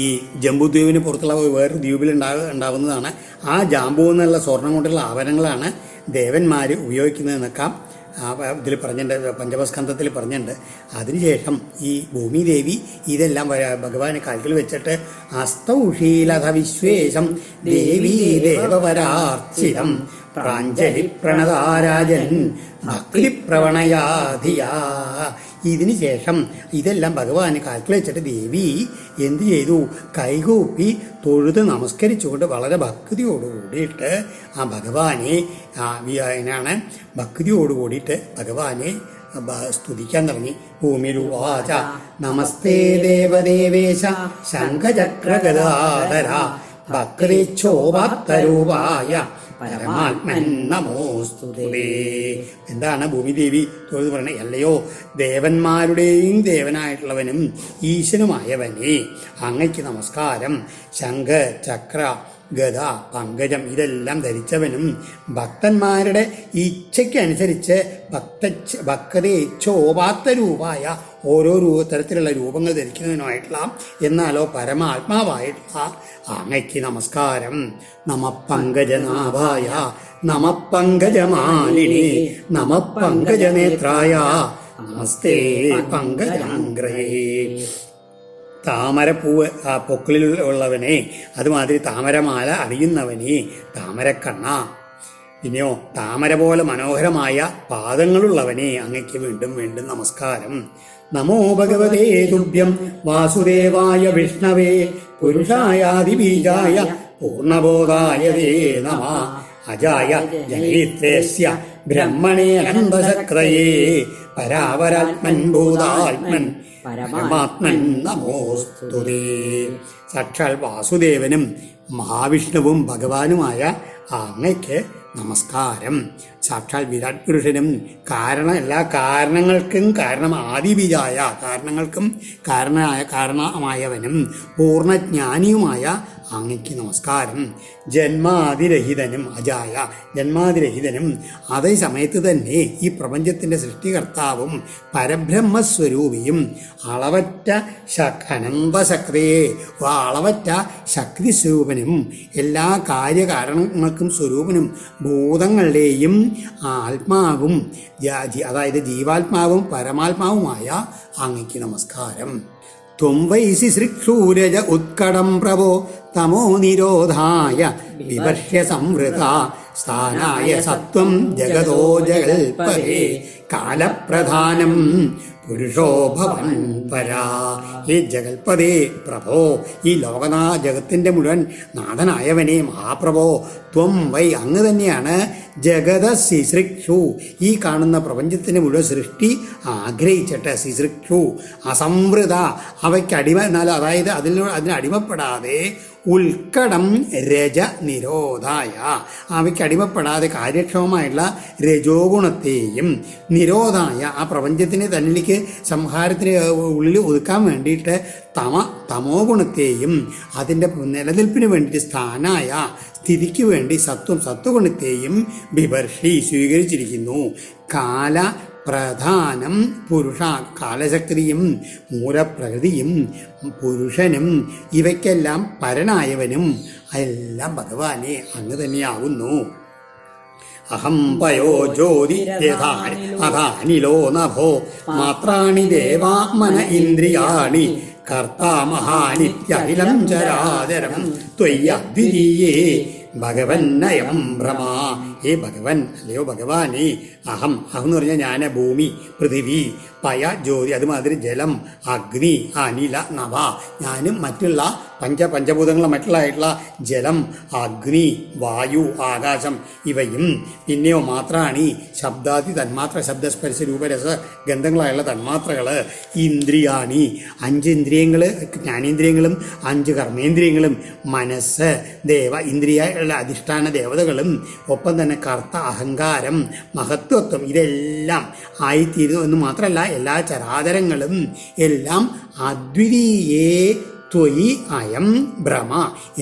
ഈ ജംബുദ്വീപിന് പുറത്തുള്ള വേറൊരു ദ്വീപിൽ ഉണ്ടാകുന്നതാണ്. ആ ജാമ്പൂ എന്നുള്ള സ്വർണം കൊണ്ടുള്ള ആഭരണങ്ങളാണ് ദേവന്മാർ ഉപയോഗിക്കുന്നതെന്നൊക്കെ ഇതിൽ പറഞ്ഞിട്ടുണ്ട്, പഞ്ചമസ്കന്ധത്തിൽ പറഞ്ഞിട്ടുണ്ട്. അതിനുശേഷം ഈ ഭൂമിദേവി ഇതെല്ലാം ഭഗവാനെ കാൽക്കൽ വെച്ചിട്ട് അസ്തൗഷീലത വിശ്വേശം ദേവീ ദേവവരാർച്ചിതം പ്രാഞ്ജലി പ്രണതാരാജൻ ഭക്തി പ്രവണയാധിയാ. ഇതിന് ശേഷം ഇതെല്ലാം ഭഗവാന് കാൽക്കൽ വെച്ചിട്ട് ദേവി എന്ത് ചെയ്തു? കൈകൂപ്പി തൊഴുത് നമസ്കരിച്ചുകൊണ്ട് വളരെ ഭക്തിയോടുകൂടിയിട്ട് ആ ഭഗവാനെ ഭക്തിയോടുകൂടിയിട്ട് ഭഗവാനെ സ്തുതിക്കാൻ തുടങ്ങി. ഭൂമിരുവാച നമസ്തേ ദേവദേവേശ ശംഖചക്രഗദാധര ഭക്തിച്ഛോഭാത്തരൂപായ പരമാത്മൻ നമോസ്തുതേ. എന്താണ് ഭൂമിദേവി തൊഴുത് പറയണേ? അല്ലയോ ദേവന്മാരുടെയും ദേവനായിട്ടുള്ളവനും ഈശനുമായവനെ, അങ്ങയ്ക്ക് നമസ്കാരം. ശംഖ ചക്ര ഗദ പങ്കജം ഇതെല്ലാം ധരിച്ചവനും ഭക്തന്മാരുടെ ഇച്ഛയ്ക്കനുസരിച്ച് ഭക്തേച്ഛോപാത്ത രൂപായ ഓരോ തരത്തിലുള്ള രൂപങ്ങൾ ധരിക്കുന്നതിനുമായിട്ടുള്ള എന്നാലോ പരമാത്മാവായിട്ടുള്ള അങ്ങയ്ക്ക് നമസ്കാരം. നമ പങ്കജനാഭായ നമ പങ്കജമാലിനി നമ പങ്കജനേത്രായ നമസ്തേ പങ്കജാംഗ്രേ. താമരപ്പൂവ് ആ പൊക്കിളിൽ ഉള്ളവനെ, അതുമാതിരി താമരമാല അണിയുന്നവനെ, താമരക്കണ്ണ. പിന്നെയോ താമര പോലെ മനോഹരമായ പാദങ്ങളുള്ളവനെ, അങ്ങയ്ക്ക് വീണ്ടും വീണ്ടും നമസ്കാരം. നമോ ഭഗവതേ തുഭ്യം വാസുദേവായ വിഷ്ണവേ പുരുഷായാദിബീജായ പൂർണ്ണബോധായ തേ നമ അജായ ജനയിത്രേസ്യ ബ്രഹ്മണേ അനന്തശക്രയേ പരാവരാത്മൻ ഭൂതാത്മൻ പരമാത്മൻ നമോസ്തുതേ. സാക്ഷാൽ വാസുദേവനും മഹാവിഷ്ണുവും ഭഗവാനുമായ അങ്ങയ്ക്ക് നമസ്കാരം. സാക്ഷാൽ വിരാട് പുരുഷനും എല്ലാ കാരണങ്ങൾക്കും കാരണം ആദിബീജായ കാരണങ്ങൾക്കും കാരണമായവനും പൂർണ്ണജ്ഞാനിയുമായ അങ്ങയ്ക്ക് നമസ്കാരം. ജന്മാതിരഹിതനും അജായ ജന്മാതിരഹിതനും അതേ സമയത്ത് തന്നെ ഈ പ്രപഞ്ചത്തിൻ്റെ സൃഷ്ടികർത്താവും പരബ്രഹ്മസ്വരൂപിയും അളവറ്റ അനന്തശക്തിയെ അളവറ്റ ശക്തി സ്വരൂപനും എല്ലാ കാര്യകാരണങ്ങൾക്കും സ്വരൂപനും ഭൂതങ്ങളുടെയും ആത്മാവും അതായത് ജീവാത്മാവും പരമാത്മാവുമായ അങ്ങയ്ക്ക് നമസ്കാരം. ത്വം വൈസി സൃക്ഷൂരജ ഉത്കടം പ്രഭോ തമോ നിരോധായ വിവർഷ്യ സംവൃത സ്ഥാനായ സത്വം ജഗതോ ജഗൽപരേ കാലപ്രധാനം പുരുഷോ ഭവൻ പരാ. ഈ ജഗൽപദേ പ്രഭോ, ഈ ജഗത്തിൻ്റെ മുഴുവൻ നാഥനായവനെ മഹാപ്രഭോ, ത്വം വൈ അങ്ങ് തന്നെയാണ് ജഗത ശിസൃക്ഷു ഈ കാണുന്ന പ്രപഞ്ചത്തിൻ്റെ മുഴുവൻ സൃഷ്ടി ആഗ്രഹിച്ചിട്ട് ശിസൃക്ഷു അസംവൃത അവയ്ക്ക് എന്നാലും അതായത് അതിന് അടിമപ്പെടാതെ ഉത്കടം രജ നിരോധായ അവയ്ക്ക് അടിമപ്പെടാതെ കാര്യക്ഷമമായിട്ടുള്ള രജോ ഗുണത്തെയും നിരോധായ ആ പ്രപഞ്ചത്തിനെ തന്നിലേക്ക് സംഹാരത്തിന് ഉള്ളിൽ ഒതുക്കാൻ വേണ്ടിയിട്ട് തമോ ഗുണത്തെയും അതിൻ്റെ നിലനിൽപ്പിന് വേണ്ടിയിട്ട് സ്ഥാനായ സ്ഥിതിക്ക് വേണ്ടി സത്വഗുണത്തെയും വിവർഷി സ്വീകരിച്ചിരിക്കുന്നു. പ്രധാനം പുരുഷ കാലശക്തിയും മൂലപ്രകൃതിയും പുരുഷനും ഇവയ്ക്കെല്ലാം പരനായവനും എല്ലാം ഭഗവാനെ അങ്ങ് തന്നെയാകുന്നു. അഹം പയോ ജ്യോതി അഥാനിലോ നഭോ മാത്രാണി ദേവാ മന ഇന്ദ്രിയാണി കർത്താ മഹാനിത്യഖിലം ചരാചരം ത്വയ്യദ്വിതീയേ ഭഗവൻ നയം ഭ്രമ. ഏ ഭഗവൻ, അല്ലയോ ഭഗവാനേ, അഹം എന്ന് പറഞ്ഞാൽ ഞാൻ, ഭൂമി, പൃഥിവി, പയ, ജ്യോതി, അതുമാതിരി ജലം, അഗ്നി, അനില, നഭ, ഞാനും മറ്റുള്ള പഞ്ചഭൂതങ്ങളും മറ്റുള്ളതായിട്ടുള്ള ജലം, അഗ്നി, വായു, ആകാശം ഇവയും പിന്നെയോ മാത്രാണി ശബ്ദാദി തന്മാത്ര, ശബ്ദസ്പർശ രൂപരസ ഗന്ധങ്ങളായുള്ള തന്മാത്രകൾ, ഇന്ദ്രിയാണി 5 ഇന്ദ്രിയങ്ങൾ, ജ്ഞാനേന്ദ്രിയങ്ങളും 5 കർമ്മേന്ദ്രിയങ്ങളും, മനസ്സ്, ഇന്ദ്രിയങ്ങളുടെ അധിഷ്ഠാന ദേവതകളും, ഒപ്പം തന്നെ കർത്ത, അഹങ്കാരം, മഹത്വത്വം ഇതെല്ലാം ആയിത്തീരുന്നു എന്ന് മാത്രമല്ല എല്ലാ ചരാചരങ്ങളും എല്ലാം അദ്വിതീയേ ത്വയി അയം ഭ്രമ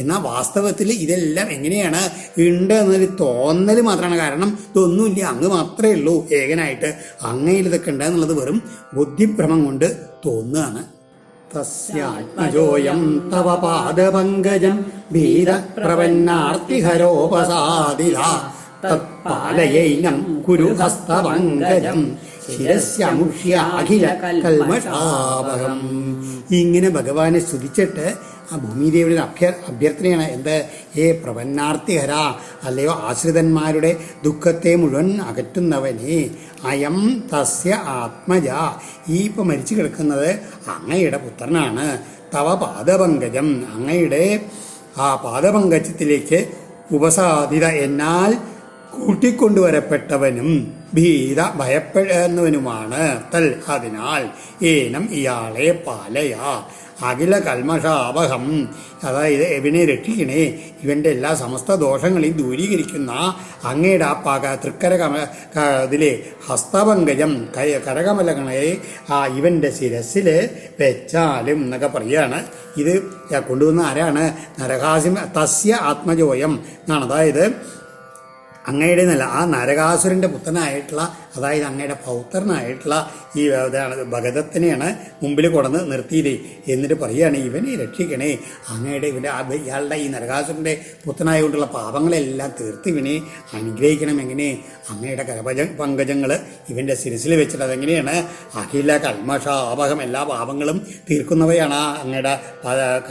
എന്ന വാസ്തവത്തിൽ ഇതെല്ലാം എങ്ങനെയാണ് ഉണ്ട് എന്നൊരു തോന്നൽ മാത്രമാണ്. കാരണം ഇതൊന്നുമില്ല, അങ്ങ് മാത്രമേ ഉള്ളൂ ഏകനായിട്ട്, അങ്ങയിൽ ഇതൊക്കെ ഉണ്ട് എന്നുള്ളത് വെറും ബുദ്ധിഭ്രമം കൊണ്ട് തോന്നുകയാണ്. തസ്യാത്മജോയം തവ പാദപങ്കജം ഭീതപ്രപന്നാർത്തിഹരോപസാദിത തത്പാലയൈനം കുരു ഹസ്തപങ്കജം ശിരസ്യമുഷ്യാഖില കൽമഷാപകം. ഇങ്ങനെ ഭഗവാനെ സ്തുതിച്ചിട്ട് ആ ഭൂമിദേവിയുടെ അഭ്യർത്ഥനയാണ്. എന്ത്? ഏ പ്രപന്നാർത്തിഹര, അല്ലയോ ആശ്രിതന്മാരുടെ ദുഃഖത്തെ മുഴുവൻ അകറ്റുന്നവനെ, അയം തസ്യ ആത്മജ, ഈ ഇപ്പം മരിച്ചു കിടക്കുന്നത് അങ്ങയുടെ പുത്രനാണ്. തവ പാദപങ്കജം, അങ്ങയുടെ ആ പാദപങ്കജത്തിലേക്ക് ഉപസാദിത എന്നാൽ കൂട്ടിക്കൊണ്ടുവരപ്പെട്ടവനും ഭയപ്പെടുന്നവനുമാണ്. അതിനാൽ ഏനം ഇയാളെ പാലയ അഖില കൽമഷാപഹം, അതായത് ഇവനെ രക്ഷിക്കണേ, ഇവൻ്റെ എല്ലാ സമസ്ത ദോഷങ്ങളെയും ദൂരീകരിക്കുന്ന അങ്ങയുടെ ആ ഇതിലെ ഹസ്തപങ്കജം കരകമലങ്ങളെ ഇവൻ്റെ ശിരസിൽ വെച്ചാലും എന്നൊക്കെ പറയുകയാണ്. ഇത് കൊണ്ടുവന്ന ആരാണ്? നരകാസിം തസ്യ ആത്മജോയം എന്നാണ്. അതായത് അങ്ങയുടെ ആ നരകാസുരൻ്റെ പുത്രനായിട്ടുള്ള, അതായത് അങ്ങയുടെ പൗത്രനായിട്ടുള്ള ഈ ഭഗതത്തിനെയാണ് മുമ്പിൽ കൊണ്ടുവന്ന് നിർത്തിയത്. എന്നിട്ട് പറയുകയാണ്, ഇവനെ രക്ഷിക്കണേ, അങ്ങയുടെ ഇയാളുടെ ഈ നരകാസുരൻ്റെ പുത്രനായതുകൊണ്ടുള്ള പാപങ്ങളെല്ലാം തീർത്ത് ഇവനെ അനുഗ്രഹിക്കണം. എങ്ങനെ? അങ്ങയുടെ പങ്കജങ്ങൾ ഇവൻ്റെ ശിരസിൽ വെച്ചിട്ട്. അതെങ്ങനെയാണ്? അഖില കൽമഷാപകം, എല്ലാ പാപങ്ങളും തീർക്കുന്നവയാണ് അങ്ങയുടെ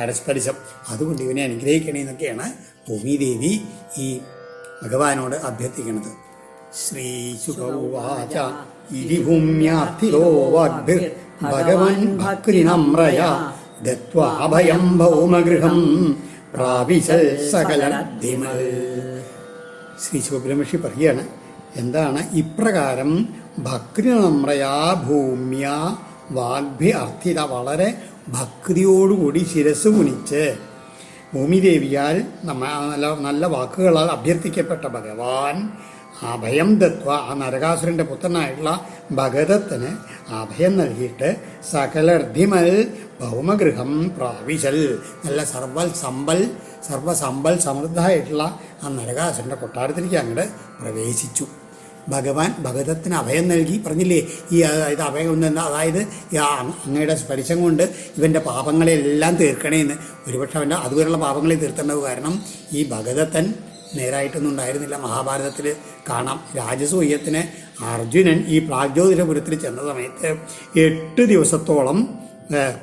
കരസ്പരിശം. അതുകൊണ്ട് ഇവനെ അനുഗ്രഹിക്കണേ എന്നൊക്കെയാണ് ഭൂമിദേവി ഈ ഭഗവാനോട് അഭ്യർത്ഥിക്കുന്നത്. ശ്രീശുകൗവാച ഇതി ഭൂമ്യാർത്ഥിലോ വാഗ്ഭിർ ഭഗവൻ ഭക്തിനമ്രയ ദത്വാഭയം ഭൗമഗൃഹം പ്രാപിശൽ സകലദ്ധിമൽ. ശ്രീ ശുബ്രഹ്മഷി പറയുകയാണ്, എന്താണ് ഇപ്രകാരം ഭക്തിനമ്രയാ ഭൂമ്യ വാഗ്ഭി അർത്ഥിത, വളരെ ഭക്തിയോടുകൂടി ശിരസ് കുനിച്ച് ഭൂമിദേവിയാൽ നല്ല നല്ല വാക്കുകളാൽ അഭ്യർത്ഥിക്കപ്പെട്ട ഭഗവാൻ അഭയം ദത്വ ആ നരകാസുരൻ്റെ പുത്രനായിട്ടുള്ള ഭഗദത്തിന് അഭയം നൽകിയിട്ട് സകലർദ്ധിമൽ ഭൗമഗൃഹം പ്രാവിശൽ നല്ല സർവസമ്പൽ സമൃദ്ധമായിട്ടുള്ള ആ നരകാസുരൻ്റെ കൊട്ടാരത്തിലേക്ക് അങ്ങോട്ട് പ്രവേശിച്ചു. ഭഗവാൻ ഭഗദത്തിന് അഭയം നൽകി. പറഞ്ഞില്ലേ ഈ ഇത് അഭയം കൊണ്ട് അതായത് അങ്ങയുടെ സ്പർശം കൊണ്ട് ഇവൻ്റെ പാപങ്ങളെല്ലാം തീർക്കണേന്ന്. ഒരുപക്ഷെ അവൻ്റെ അതുവരെയുള്ള പാപങ്ങളെ തീർത്തേണ്ടത് കാരണം ഈ ഭഗദത്തൻ നേരായിട്ടൊന്നും ഉണ്ടായിരുന്നില്ല. മഹാഭാരതത്തിൽ കാണാം, രാജസൂയത്തിന് അർജുനൻ ഈ പ്രാഗ്ജ്യോതിഷപുരത്തിൽ ചെന്ന സമയത്ത് 8 ദിവസത്തോളം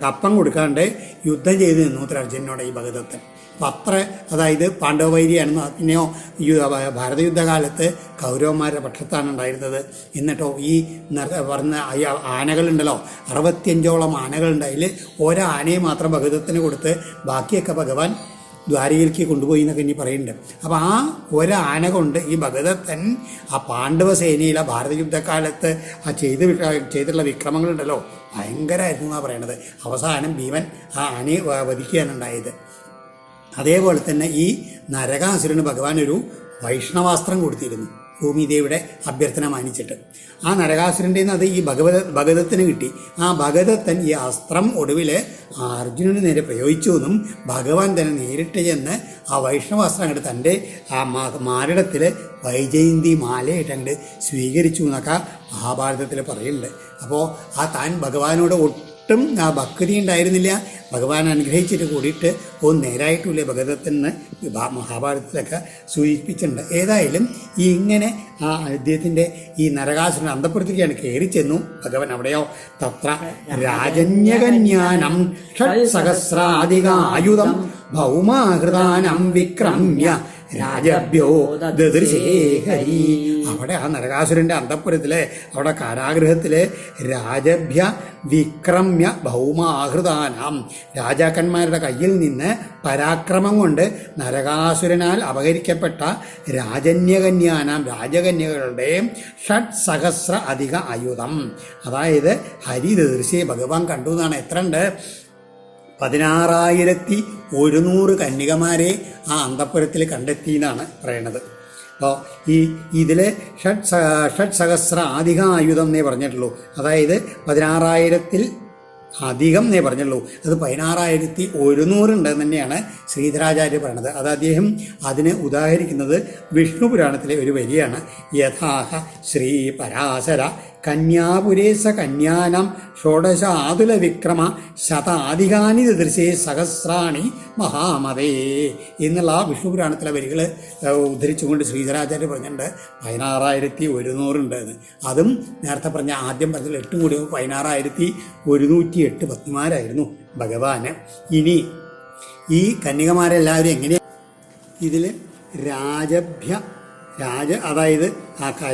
കപ്പം കൊടുക്കാണ്ട് യുദ്ധം ചെയ്ത് നിന്നു അർജുനനോട് ഈ ഭഗദത്തൻ. അപ്പം അത്ര അതായത് പാണ്ഡവവൈരിയാണെന്ന്. പിന്നെയോ ഭാരതയുദ്ധകാലത്ത് കൗരവന്മാരുടെ പക്ഷത്താണ് ഉണ്ടായിരുന്നത്. എന്നിട്ടോ ഈ പറഞ്ഞ ആനകളുണ്ടല്ലോ, 65ഓളം ആനകളുണ്ട്. അതിൽ ഒരാനയെ മാത്രം ഭഗദത്തിന് കൊടുത്ത് ബാക്കിയൊക്കെ ഭഗവാൻ ദ്വാരകയിലേക്ക് കൊണ്ടുപോയി എന്നൊക്കെ ഇനി പറയുന്നുണ്ട്. അപ്പോൾ ആ ഒരാന കൊണ്ട് ഈ ഭഗദത്തൻ ആ പാണ്ഡവ സേനയിലെ ഭാരതയുദ്ധകാലത്ത് ആ ചെയ്തിട്ടുള്ള വിക്രമങ്ങളുണ്ടല്ലോ ഭയങ്കരമായിരുന്നു എന്നാണ് പറയണത്. അവസാനം ഭീമൻ ആ ആനയെ വധിക്കുകയാണുണ്ടായത്. അതേപോലെ തന്നെ ഈ നരകാസുരന് ഭഗവാൻ ഒരു വൈഷ്ണവാസ്ത്രം കൊടുത്തിരുന്നു ഭൂമിദേവിയുടെ അഭ്യർത്ഥന മാനിച്ചിട്ട്. ആ നരകാസുരൻ്റെ അത് ഈ ഭഗദത്തിന് കിട്ടി. ആ ഭഗദത്തൻ ഈ അസ്ത്രം ഒടുവിൽ അർജുനന് നേരെ പ്രയോഗിച്ചു എന്നും ഭഗവാൻ തന്നെ നേരിട്ട് ചെന്ന് ആ വൈഷ്ണവാസ്ത്രം അങ്ങോട്ട് തൻ്റെ ആ മാരടത്തിൽ വൈജയന്തി മാലയായിട്ട് അങ്ങോട്ട് സ്വീകരിച്ചു എന്നൊക്കെ മഹാഭാരതത്തിൽ പറയുന്നുണ്ട്. അപ്പോൾ ആ താൻ ഭഗവാനോട് ഒട്ടും ആ ഭക്തി ഉണ്ടായിരുന്നില്ല. ഭഗവാൻ അനുഗ്രഹിച്ചിട്ട് കൂടിയിട്ട് നേരായിട്ടില്ല ഭഗവതത്തിന് മഹാഭാരതത്തിലൊക്കെ സൂചിപ്പിച്ചിട്ടുണ്ട്. ഏതായാലും ഈ ഇങ്ങനെ ആ അദ്ദേഹത്തിൻ്റെ ഈ നരകാസുരൻ അന്തപ്പുറത്തേക്കാണ് കയറി ചെന്നു ഭഗവാൻ. അവിടെയോ തത്ര രാജന്യകന്യാനം ഷഡ്സഹസ്രാധികായുധം ഭൗമാഹൃതാനം വിക്രമ്യ രാജഭ്യോ ദദൃശേഹരി. അവിടെ ആ നരകാസുരൻ്റെ അന്തപ്പുരത്തിലെ അവിടെ കാരാഗൃഹത്തിലെ രാജഭ്യ വിക്രമ്യ ഭൗമാഹൃതാനാം രാജാക്കന്മാരുടെ കയ്യിൽ നിന്ന് പരാക്രമം കൊണ്ട് നരകാസുരനാൽ അപഹരിക്കപ്പെട്ട രാജന്യകന്യാനാം രാജകന്യകളുടെ ഷഡ്സഹസ്ര അധിക ആയുധം. അതായത് ഹരിദൃശ്യ ഭഗവാൻ കണ്ടു എന്നാണ്. എത്ര ഉണ്ട്? 16,100 കന്യകമാരെ ആ അന്തപ്പുരത്തിൽ കണ്ടെത്തി എന്നാണ് പറയണത്. അപ്പോൾ ഇതിൽ ഷഡ്സഹസ്ര അധിക ആയുധം എന്നേ പറഞ്ഞിട്ടുള്ളൂ. അതായത് 16,000 അധികം എന്നേ പറഞ്ഞുള്ളൂ. അത് 16,100 ഉണ്ടെന്ന് തന്നെയാണ് ശ്രീധരാചാര്യ പറയണത്. അത് അദ്ദേഹം അതിന് ഉദാഹരിക്കുന്നത് വിഷ്ണു പുരാണത്തിലെ ഒരു വരിയാണ്. യഥാഹ ശ്രീ പരാശര കന്യാപുരേശ കന്യാനം ഷോഡശാതുല വിക്രമ ശതാധികാനി ദൃശേ സഹസ്രാണി മഹാമതേ എന്നുള്ള ആ വിഷ്ണു പുരാണത്തിലെ വരികൾ ഉദ്ധരിച്ചുകൊണ്ട് ശ്രീധരാചാര്യ പറഞ്ഞിട്ടുണ്ട് 16,100 ഉണ്ടെന്ന്. അതും നേരത്തെ പറഞ്ഞ ആദ്യം പറഞ്ഞ 8 കൂടി 16,108 പത്നിമാരായിരുന്നു ഭഗവാന്. ഇനി ഈ കന്യകമാരെല്ലാവരും എങ്ങനെയാണ് ഇതിൽ അതായത്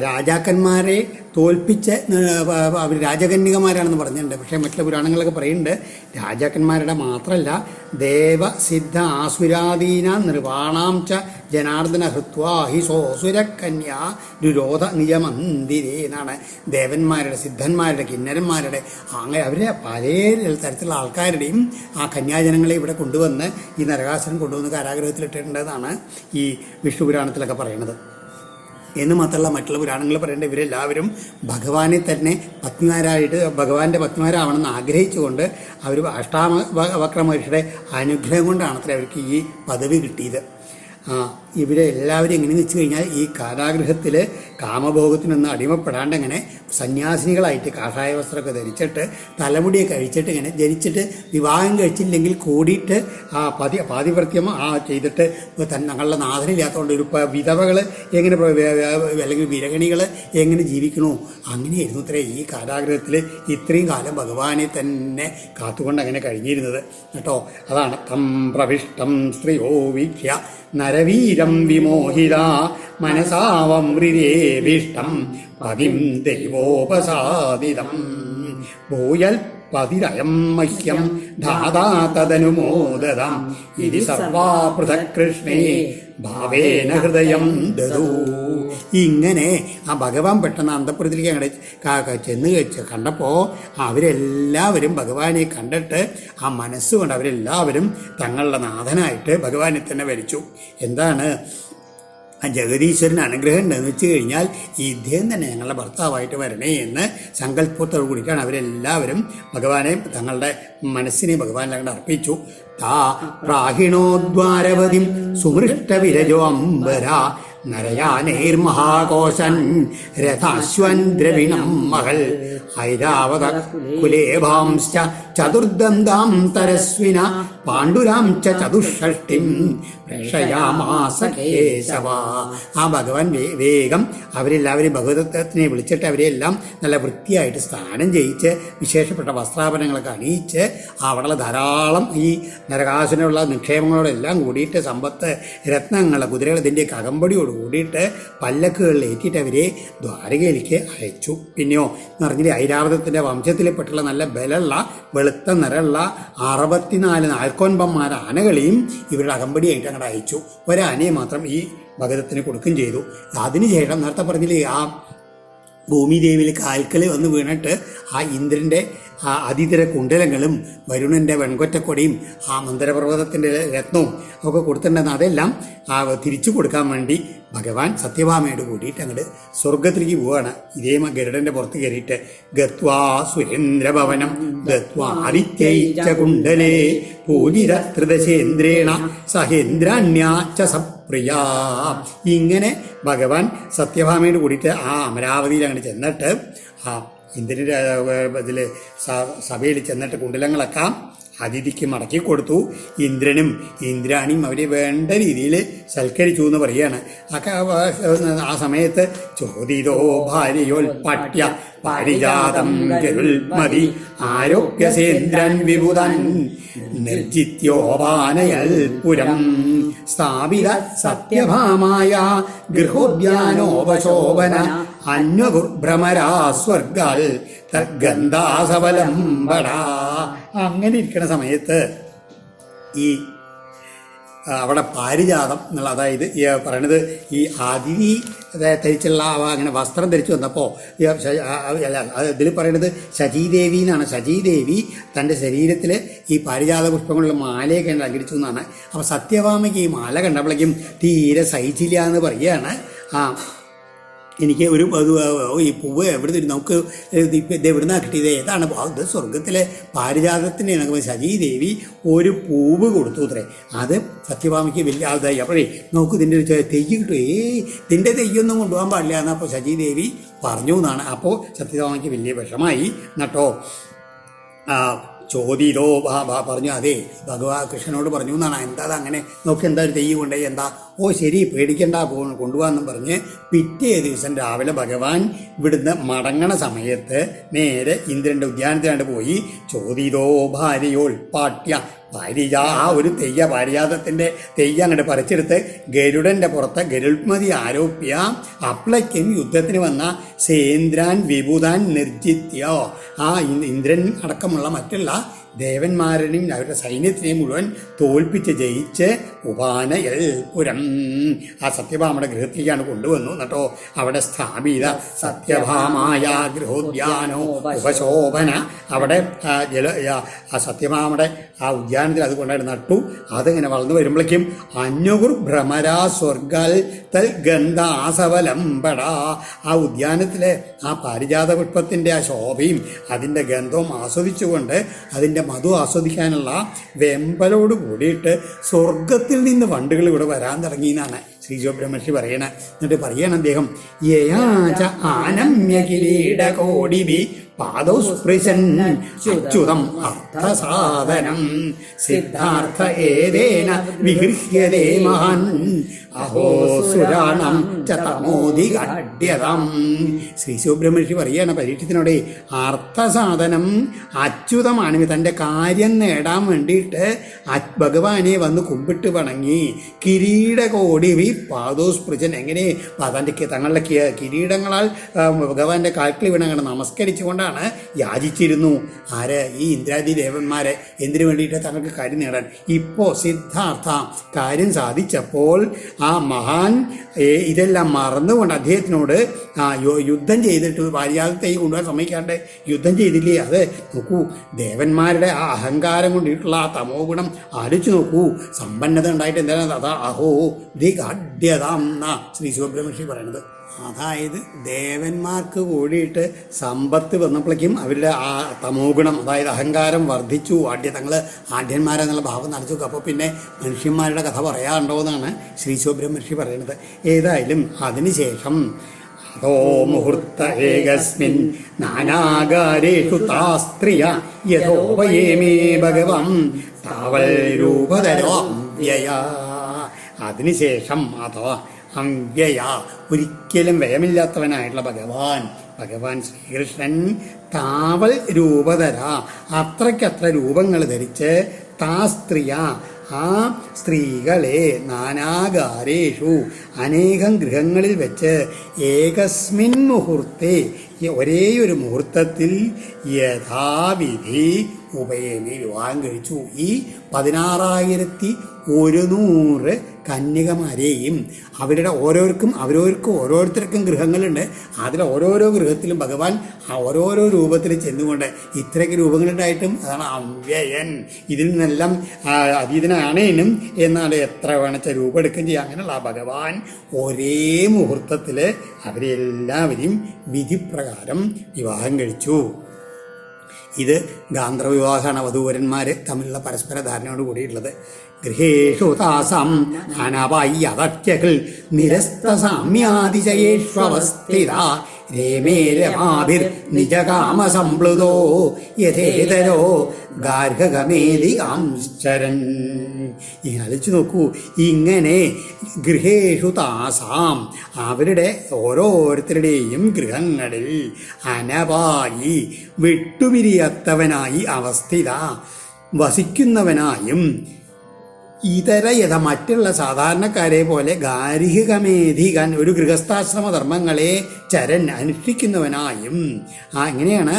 രാജാക്കന്മാരെ തോൽപ്പിച്ച് അവർ രാജകന്യകമാരാണെന്ന് പറഞ്ഞിട്ടുണ്ട്. പക്ഷേ മറ്റുള്ള പുരാണങ്ങളൊക്കെ പറയുന്നുണ്ട് രാജാക്കന്മാരുടെ മാത്രമല്ല ദേവസിദ്ധ ആസുരാദീന നിർവാണാം ച ജനാർദ്ദന ഹൃത്വാ ഹി സോസുരകന്യാ രുരോധ നിയമന്തിരേ എന്നാണ്. ദേവന്മാരുടെ, സിദ്ധന്മാരുടെ, കിന്നരന്മാരുടെ അങ്ങനെ അവരെ പല തരത്തിലുള്ള ആൾക്കാരുടെയും ആ കന്യാജനങ്ങളെ ഇവിടെ കൊണ്ടുവന്ന് ഈ നരകാസുരൻ കൊണ്ടുവന്ന് കാരാഗ്രഹത്തിലിട്ടിട്ടുണ്ടെന്നാണ് ഈ വിഷ്ണു പുരാണത്തിലൊക്കെ പറയുന്നത്. എന്ന് മാത്രമല്ല മറ്റുള്ള പുരാണങ്ങൾ പറയേണ്ട ഇവരെല്ലാവരും ഭഗവാനെ തന്നെ പത്നിമാരായിട്ട് ഭഗവാന്റെ പത്നിമാരാവണമെന്ന് ആഗ്രഹിച്ചുകൊണ്ട് അവർ അഷ്ടാവക്ര മഹർഷിയുടെ അനുഗ്രഹം കൊണ്ടാണ് അത്ര അവർക്ക് ഈ പദവി കിട്ടിയത്. ഇവരെ എല്ലാവരും എങ്ങനെയെന്ന് വെച്ച് കഴിഞ്ഞാൽ ഈ കാരാഗൃഹത്തിൽ കാമഭോഗത്തിനൊന്നും അടിമപ്പെടാണ്ട് ഇങ്ങനെ സന്യാസിനികളായിട്ട് കാഷായ വസ്ത്രമൊക്കെ ധരിച്ചിട്ട് തലമുടിയൊക്കെ കഴിച്ചിട്ട് ഇങ്ങനെ ജനിച്ചിട്ട് വിവാഹം കഴിച്ചില്ലെങ്കിൽ കൂടിയിട്ട് പാതിവൃത്യം ചെയ്തിട്ട് തങ്ങളുടെ നാഥനില്ലാത്തതുകൊണ്ട് ഒരു വിധവകൾ എങ്ങനെ അല്ലെങ്കിൽ വിരഗണികൾ എങ്ങനെ ജീവിക്കണോ അങ്ങനെയായിരുന്നു ഇത്രേ ഈ കാരാഗൃഹത്തിൽ ഇത്രയും കാലം ഭഗവാനെ തന്നെ കാത്തുകൊണ്ട് അങ്ങനെ കഴിഞ്ഞിരുന്നത് കേട്ടോ. അതാണ് തം പ്രവിഷ്ടം സ്ത്രീയോ വീക്ഷ്യ നരവീരം വിമോഹിത മനസാവം ഹൃദേവിഷ്ടം പതിം ദൈവോപസാദിതം ഭൂയൽ പതിരയം മഹ്യം ധാതാ തദനുമോദതാം ഇതി സർവാ പൃഥക് കൃഷ്ണേ ഭാവേന ഹൃദയം ദദൂ. ഇങ്ങനെ ആ ഭഗവാൻ പെട്ടെന്ന് അന്തഃപുരത്തിലേക്ക് അങ്ങോട്ട് ചെന്ന് കണ്ടപ്പോൾ അവരെല്ലാവരും ഭഗവാനെ കണ്ടിട്ട് ആ മനസ്സുകൊണ്ട് അവരെല്ലാവരും തങ്ങളുടെ നാഥനായിട്ട് ഭഗവാനെ തന്നെ വരിച്ചു. എന്താണ് ആ ജഗദീശ്വരന് അനുഗ്രഹം ഉണ്ടെന്ന് വെച്ച് കഴിഞ്ഞാൽ ഇദ്ദേഹം തന്നെ ഞങ്ങളുടെ ഭർത്താവായിട്ട് വരണേ എന്ന് സങ്കല്പത്തോടു കൂടിയിട്ടാണ് അവരെല്ലാവരും ഭഗവാനെ തങ്ങളുടെ മനസ്സിനെ ഭഗവാനിലങ്ങോട്ട് അർപ്പിച്ചു. താ പ്രാഹിണോദ്വാരവതിം സുമൃഷ്ടവിരജോ അംബര നരയാനൈർമഹാകോശൻ രഥാശ്വൻ ദ്രവിണം മകൾ ഐരാവത കുലേഭാംശ്ച ചതുർദന്താം തരസ്വിന പാണ്ഡുരാം ച ചതുഷ്ഷഷ്ടിം പ്രേഷയാമാസ കേശവ. ആ ഭഗവാൻ വേഗം അവരെല്ലാവരും ഭഗവതത്തിനെ വിളിച്ചിട്ട് അവരെല്ലാം നല്ല വൃത്തിയായിട്ട് സ്നാനം ചെയ്യിച്ച് വിശേഷപ്പെട്ട വസ്ത്രാഭരണങ്ങളൊക്കെ അണിയിച്ച് അവിടെയുള്ള ധാരാളം ഈ നരകാസുരനുള്ള നിക്ഷേപങ്ങളോടെല്ലാം കൂടിയിട്ട് സമ്പത്ത് രത്നങ്ങൾ കുതിരകൾ ഇതിൻ്റെയൊക്കെ അകമ്പടിയോട് കൂടിയിട്ട് പല്ലക്കുകളിൽ ഏറ്റിട്ട് അവരെ ദ്വാരകയിലേക്ക് അയച്ചു. പിന്നെയോ എന്ന് പറഞ്ഞാൽ ഐരാവതത്തിൻ്റെ വംശത്തിൽപ്പെട്ടുള്ള നല്ല ബലമുള്ള വെളുത്ത നിറമുള്ള 64 നാൽക്കൊൻപന്മാർ ആനകളെയും ഇവരുടെ അകമ്പടിയായിട്ട് അങ്ങോട്ട് അയച്ചു. ഒരാനയെ മാത്രം ഈ ഭഗതത്തിന് കൊടുക്കുകയും ചെയ്തു. അതിനുശേഷം നേരത്തെ പറഞ്ഞില്ലേ ആ ഭൂമിദേവിയിൽ കാൽക്കൽ വന്ന് വീണിട്ട് ആ ഇന്ദ്രൻ്റെ ആ അതിതര കുണ്ടലങ്ങളും വരുണൻ്റെ വെൺകൊറ്റക്കൊടിയും ആ മന്ദരപർവ്വതത്തിൻ്റെ രത്നവും ഒക്കെ കൊടുത്തിട്ടുണ്ടെന്ന് അതെല്ലാം തിരിച്ചു കൊടുക്കാൻ വേണ്ടി ഭഗവാൻ സത്യഭാമയോട് കൂടിയിട്ട് അങ്ങോട്ട് സ്വർഗത്തിലേക്ക് പോവുകയാണ്. ഇതേ ഗരുഡൻ്റെ പുറത്ത് കയറിയിട്ട് ഗത്വാ സുരേന്ദ്രഭവനം ഗത്വാ ആദിത്യൈച്ച കുണ്ടലേ പൂജിതൃതശേന്ദ്രേണ സഹേന്ദ്രാണ്യാച്ച സപ്രിയ. ഇങ്ങനെ ഭഗവാൻ സത്യഭാമയോട് കൂടിയിട്ട് ആ അമരാവതിയിൽ അങ്ങോട്ട് ചെന്നിട്ട് ആ ഇന്ദ്രൻ്റെ ഇതിൽ സഭയിൽ ചെന്നിട്ട് കുണ്ടലങ്ങളൊക്കെ അതിഥിക്ക് മടക്കി കൊടുത്തു. ഇന്ദ്രനും ഇന്ദ്രാണിയും അവരെ വേണ്ട രീതിയിൽ സൽക്കരിച്ചു എന്ന് പറയുകയാണ്. ആ സമയത്ത് ചോദിതോ ഭാര്യയോൽപട്യ പാരിജാതം ഗരുൽമതി ആരോഗ്യസേന്ദ്രൻ വിബുധൻ നിർജിത്യോപാനയൽ പുരം സ്ഥാപിത സത്യഭാമായ ഗൃഹോദ്യാനോപശോഭന അന്വഭ്രമരാ സ്വർഗാൽ തദ്ഗന്ധാസവലംബടാ. അങ്ങനെ ഇരിക്കുന്ന സമയത്ത് ഈ അവിടെ പാരിജാതം എന്നുള്ള അതായത് ഈ പറയണത് ഈ അതിഥി ധരിച്ചുള്ള അങ്ങനെ വസ്ത്രം ധരിച്ചു വന്നപ്പോൾ ഇതിൽ പറയണത് ശചീദേവി എന്നാണ്. ശചീദേവി തൻ്റെ ശരീരത്തിൽ ഈ പാരിജാത പുഷ്പങ്ങളുള്ള മാലയൊക്കെ അലങ്കരിച്ചു എന്നാണ്. അപ്പോൾ സത്യഭാമയ്ക്ക് ഈ മാല കണ്ടപ്പോഴേക്കും തീരെ സഹിച്ചില്ല എന്ന് പറയുകയാണ്. എനിക്ക് ഒരു ഈ പൂവ് എവിടെ നിന്ന് നമുക്ക് ഇത് എവിടുന്നാ കിട്ടിയത് ഏതാണ് ഇത് സ്വർഗത്തിലെ പാരിജാതത്തിൻ്റെ നമുക്ക് ശചീദേവി ഒരു പൂവ് കൊടുത്തു അത്രേ. അത് സത്യഭാമയ്ക്ക് വലിയ ആൾതായി. അപ്പോഴേ നമുക്ക് ഇതിൻ്റെ ഒരു തെയ്യ് കിട്ടും. ഇതിൻ്റെ തെയ്യൊന്നും കൊണ്ടുപോകാൻ പാടില്ല എന്ന് അപ്പോൾ ശചീദേവി പറഞ്ഞു എന്നാണ്. അപ്പോൾ സത്യഭാമയ്ക്ക് വലിയ വിഷമായി എന്നിട്ടോ ചോദിതോ പറഞ്ഞു. അതെ കൃഷ്ണനോട് പറഞ്ഞു എന്നാണ്. എന്താ അങ്ങനെ നോക്കി എന്താ ഒരു തെയ്യം കൊണ്ടേ എന്താ ശരി പേടിക്കണ്ട കൊണ്ടുപോകാമെന്നും പറഞ്ഞ് പിറ്റേ ദിവസം രാവിലെ ഭഗവാൻ ഇവിടുന്ന് മടങ്ങണ സമയത്ത് നേരെ ഇന്ദ്രൻ്റെ ഉദ്യാനത്തിലാണ്ട് പോയി. ചോദിതോ ഭാര്യയോൽപാട്യ ആ ഒരു തെയ്യ പാരിജാതത്തിൻ്റെ തെയ്യ അങ്ങോട്ട് പറിച്ചെടുത്ത് ഗരുഡൻ്റെ പുറത്ത് ഗരുഡ്മതി ആരോപ്യ അപ്ലയ്ക്കും യുദ്ധത്തിന് വന്ന സേന്ദ്രാൻ വിഭുതാൻ നിർജിത്യോ ആ ഇന്ദ്രൻ അടക്കമുള്ള മറ്റുള്ള ദേവന്മാരെയും അവരുടെ സൈന്യത്തിനെയും മുഴുവൻ തോൽപ്പിച്ച് ജയിച്ച് ഉപാനയൽ പുരം ആ സത്യഭാമയുടെ ഗൃഹത്തിലേക്കാണ് കൊണ്ടുവന്നു. എന്നിട്ടോ അവിടെ സ്ഥാപിത സത്യഭാമായ ഗൃഹോദ്യാനോ ഉപശോഭന. അവിടെ ആ സത്യഭാമയുടെ ആ ഉദ്യാനത്തിൽ അത് കൊണ്ടായിട്ട് നട്ടു. അതിങ്ങനെ വളർന്നു വരുമ്പോഴേക്കും അന്വകുർ ഭ്രമരാ സ്വർഗൽ തൽ ഗന്ധാസവലംബട. ആ ഉദ്യാനത്തിലെ ആ പാരിജാത പുഷ്പത്തിൻ്റെ ആ ശോഭയും അതിൻ്റെ ഗന്ധവും ആസ്വദിച്ചുകൊണ്ട് അതിൻ്റെ മധു ആസ്വദിക്കാനുള്ള വെമ്പലോട് കൂടിയിട്ട് സ്വർഗത്തിൽ നിന്ന് വണ്ടുകൾ ഇവിടെ വരാൻ തുടങ്ങി എന്നാണ് ശ്രീശോബ്രഹ്മർഷി പറയണ. എന്നിട്ട് പറയണം അദ്ദേഹം യയാച ആനമ്യ കിരീടകോടിഭി പാദോസ്പൃശൻ അച്യുതം അർത്ഥസാധനം സിദ്ധാർത്ഥ ഏതേന വിഗൃഹ്യതേ മഹാൻ അഹോ സുരാണം ചതമോദിഗഡ്യതം. ശ്രീ സുബ്രഹ്മണ്യ പറയാണ് പരീക്ഷത്തിനോടെ അർത്ഥസാധനം അച്യുതമാണ്. തൻ്റെ കാര്യം നേടാൻ വേണ്ടിയിട്ട് ഭഗവാനെ വന്ന് കുമ്പിട്ട് വണങ്ങി കിരീടകോടി പാദോസ്പൃജൻ എങ്ങനെ തങ്ങളുടെ കിരീടങ്ങളാൽ ഭഗവാന്റെ കാൽക്കിൽ വീണങ്ങനെ നമസ്കരിച്ചുകൊണ്ടാണ് യാചിച്ചിരുന്നു. ആര്? ഈ ഇന്ദ്രാദി ദേവന്മാരെ. എന്തിനു വേണ്ടിയിട്ട്? തങ്ങൾക്ക് കാര്യം നേടാൻ. ഇപ്പോൾ സിദ്ധാർത്ഥ കാര്യം സാധിച്ചപ്പോൾ ആ മഹാൻ ഇതെല്ലാം മറന്നുകൊണ്ട് അദ്ദേഹത്തിനോട് യുദ്ധം ചെയ്തിട്ട് ഭാര്യാദത്തെ കൊണ്ടുപോകാൻ സമ്മതിക്കാണ്ട് യുദ്ധം ചെയ്തില്ലേ? അത് നോക്കൂ, ദേവന്മാരുടെ ആ അഹങ്കാരം കൊണ്ടിട്ടുള്ള ആ തമോ ഗുണം ആലോചിച്ച് നോക്കൂ. സമ്പന്നത ഉണ്ടായിട്ട് എന്താണ് അതാ അഹോ ദിഗാഢ്യതാം എന്നാ ശ്രീ സുബ്രഹ്മണ്യ പറയണത്. അതായത് ദേവന്മാർക്ക് കൂടിയിട്ട് സമ്പത്ത് വന്നപ്പോഴേക്കും അവരുടെ ആ തമോ ഗുണം, അതായത് അഹങ്കാരം വർദ്ധിച്ചു. തങ്ങൾ ആഢ്യന്മാരെന്നുള്ള ഭാവം നടച്ചു. അപ്പോൾ പിന്നെ മനുഷ്യന്മാരുടെ കഥ പറയാറുണ്ടോ എന്നാണ് ശ്രീ സുബ്രഹ്മണ്യ പറയുന്നത്. ഏതായാലും അതിനുശേഷം അതോ മുഹൂർത്ത ഏകസ്മിൻ നാനാകാരേഷു താസ്ത്രിയ യഥോപയേമേ ഭഗവം താവൽ രൂപധരോ അവ്യയ. അതിനുശേഷം അതോ അവ്യയ, ഒരിക്കലും വ്യയമില്ലാത്തവനായിട്ടുള്ള ഭഗവാൻ ശ്രീകൃഷ്ണൻ താവൽ രൂപധര, അത്രയ്ക്കത്ര രൂപങ്ങൾ ധരിച്ച് താ സ്ത്രീയ, ആ സ്ത്രീകളെ നാനാകാരേഷു, അനേകം ഗൃഹങ്ങളിൽ വെച്ച് ഏകസ്മിൻ മുഹൂർത്തെ, ഒരേയൊരു മുഹൂർത്തത്തിൽ യഥാവിധി ഉപയമി വിവാഹം കഴിച്ചു. ഈ 16,100 കന്യകമാരെയും അവരുടെ ഓരോരുത്തർക്കും ഗൃഹങ്ങളുണ്ട്. അതിൽ ഓരോരോ ഗൃഹത്തിലും ഭഗവാൻ ആ ഓരോരോ രൂപത്തിൽ ചെന്നുകൊണ്ട് ഇത്രയ്ക്ക് രൂപങ്ങളുണ്ടായിട്ടും അതാണ് അവ്യയൻ. ഇതിൽ നിന്നെല്ലാം അതീതനാണേനും എന്നാണ് എത്ര വേണച്ച രൂപം എടുക്കുകയും ചെയ്യുക. അങ്ങനെയുള്ള ആ ഭഗവാൻ ഒരേ മുഹൂർത്തത്തിൽ അവരെല്ലാവരെയും വിധിപ്രകാരം വിവാഹം കഴിച്ചു. ഇത് ഗാന്ധർവവിവാഹമാണ് വധൂവരന്മാർ തമ്മിലുള്ള പരസ്പര ധാരണയോട് കൂടിയിട്ടുള്ളത്. ഗൃഹേഷു താസാം അനവയ്യതക്യകൾ നിരസ്തസാമ്യാതിശയേഷ്വസ്ഥിത രേമേ രമാഭിർ നിജകാമസംപ്ലുതോ യഥേതരോ ഗാർഹകമേധികാംശ്ചരൻ. ഇങ്ങനെ അലിച്ചു നോക്കൂ. ഇങ്ങനെ ഗൃഹേഷു താസാം, അവരുടെ ഓരോരുത്തരുടെയും ഗൃഹങ്ങളിൽ അനവായി, വിട്ടുപിരിയാത്തവനായി, അവസ്ഥിത, വസിക്കുന്നവനായും, ഇതര മറ്റുള്ള സാധാരണക്കാരെ പോലെ ഗാർഹികമേധികൻ, ഒരു ഗൃഹസ്ഥാശ്രമ ധർമ്മങ്ങളെ ചരൻ അനുഷ്ഠിക്കുന്നവനായും. എങ്ങനെയാണ്?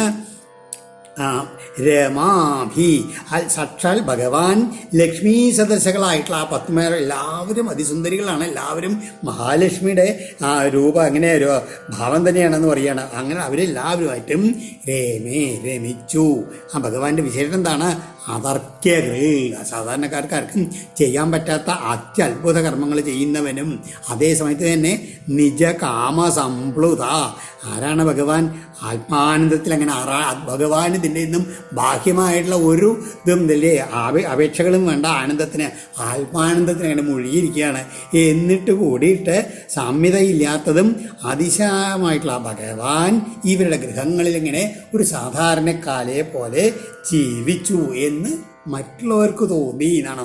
രമാഭി, സാക്ഷാൽ ഭഗവാൻ ലക്ഷ്മീ സദസ്യകളായിട്ടുള്ള ആ 10 പേർ എല്ലാവരും അതിസുന്ദരികളാണ്. എല്ലാവരും മഹാലക്ഷ്മിയുടെ രൂപം, അങ്ങനെ ഒരു ഭാവം തന്നെയാണെന്ന് പറയുകയാണ്. അങ്ങനെ അവരെല്ലാവരുമായിട്ടും രമിച്ചു. ആ ഭഗവാന്റെ വിശേഷം എന്താണ്? അതർക്യകൾ, സാധാരണക്കാർക്കാർക്കും ചെയ്യാൻ പറ്റാത്ത അത്യത്ഭുത കർമ്മങ്ങൾ ചെയ്യുന്നവനും, അതേ സമയത്ത് തന്നെ നിജകാമസംപ്ലുത. ആരാണ് ഭഗവാൻ? ആത്മാനന്ദത്തിൽ അങ്ങനെ ഭഗവാൻ ഇതിൻ്റെ നിന്നും ബാഹ്യമായിട്ടുള്ള ഒരു ഇതും ഇല്ലേ, അപേക്ഷകളും വേണ്ട ആനന്ദത്തിന്, ആത്മാനന്ദത്തിന് അങ്ങനെ മുഴുകിയിരിക്കുകയാണ്. എന്നിട്ട് കൂടിയിട്ട് സാമ്യതയില്ലാത്തതും അതിശയമായിട്ടുള്ള ഭഗവാൻ ഇവരുടെ ഗൃഹങ്ങളിൽ ഇങ്ങനെ ഒരു സാധാരണക്കാരെ പോലെ ജീവിച്ചു എന്ന് മറ്റുള്ളവർക്ക് തോന്നി എന്നാണ്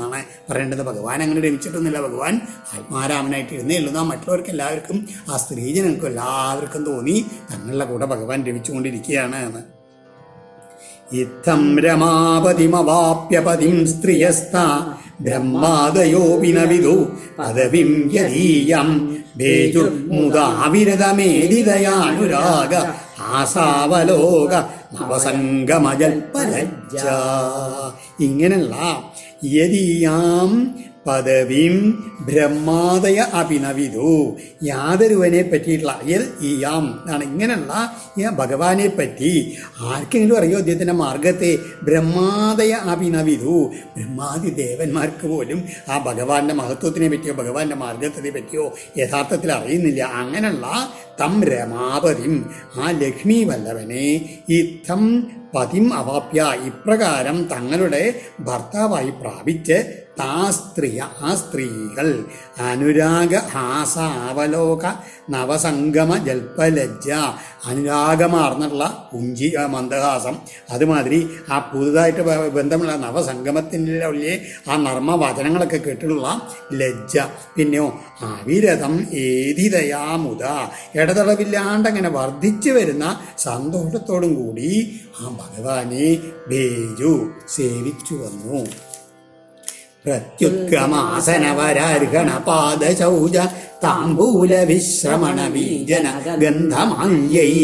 പറയേണ്ടത്. ഭഗവാൻ അങ്ങനെ രമിച്ചിട്ടൊന്നുമില്ല. ഭഗവാൻ ആത്മാരാമനായിട്ട് ഇരുന്നേ ഉള്ളൂ. മറ്റുള്ളവർക്ക് എല്ലാവർക്കും, ആ സ്ത്രീജനങ്ങൾക്കും എല്ലാവർക്കും തോന്നി തങ്ങളുടെ കൂടെ ഭഗവാൻ രമിച്ചുകൊണ്ടിരിക്കുകയാണ് എന്ന്. ഇത്തം രമാപതിമവാപ്യപതിം സ്ത്രിയസ്ത ബ്രഹ്മാദയോപി ന വിദു പദവിം യദീയം ഭേജുർമുദാവിരതമേദിതയാനുരാഗ ആസാവലോക നവസംഗമജൽപലജ്ജ. ഇങ്ങനെയുള്ള യദീയാം പദവിം ബ്രഹ്മാദയ അഭിനവിധു, യാതൊരുവനെ പറ്റിയിട്ടുള്ള ഈയാം എന്നാണ്. ഇങ്ങനെയുള്ള ഭഗവാനെ പറ്റി ആർക്കെങ്കിലും അറിയോ? അദ്ദേഹത്തിൻ്റെ മാർഗത്തെ ബ്രഹ്മാദയ അഭിനവിധു, ബ്രഹ്മാദി ദേവന്മാർക്ക് പോലും ആ ഭഗവാന്റെ മഹത്വത്തിനെ പറ്റിയോ ഭഗവാന്റെ മാർഗത്തെ പറ്റിയോ യഥാർത്ഥത്തിൽ അറിയുന്നില്ല. അങ്ങനെയുള്ള തം രമാപതിം, ആ ലക്ഷ്മി വല്ലവനെ, ഇത്തം പതിം അവാപ്യ, ഇപ്രകാരം തങ്ങളുടെ ഭർത്താവായി പ്രാപിച്ച് താ സ്ത്രീയ, ആ സ്ത്രീകൾ അനുരാഗ ഹാസ അവലോക നവസംഗമ ജൽപ്പലജ്ജ, അനുരാഗമാർന്നുള്ള പുഞ്ചി മന്ദഹാസം, അതുമാതിരി ആ പുതുതായിട്ട് ബന്ധമുള്ള നവസംഗമത്തിൻ്റെ ഉള്ളിലെ ആ നർമ്മവചനങ്ങളൊക്കെ കേട്ടിട്ടുള്ള ലജ്ജ, പിന്നെയോ അവിരതം ഏതിതയാമുത, ഇടതടവില്ലാണ്ട് അങ്ങനെ വർദ്ധിച്ചു വരുന്ന സന്തോഷത്തോടും കൂടി ആ ഭഗവാനെ ഭേജു സേവിച്ചു വന്നു. പ്രത്യുത്ഗമാസനവരാർഹണ പാദശൗച താംബൂല വിശ്രമണ വീജന ഗന്ധമാല്യൈ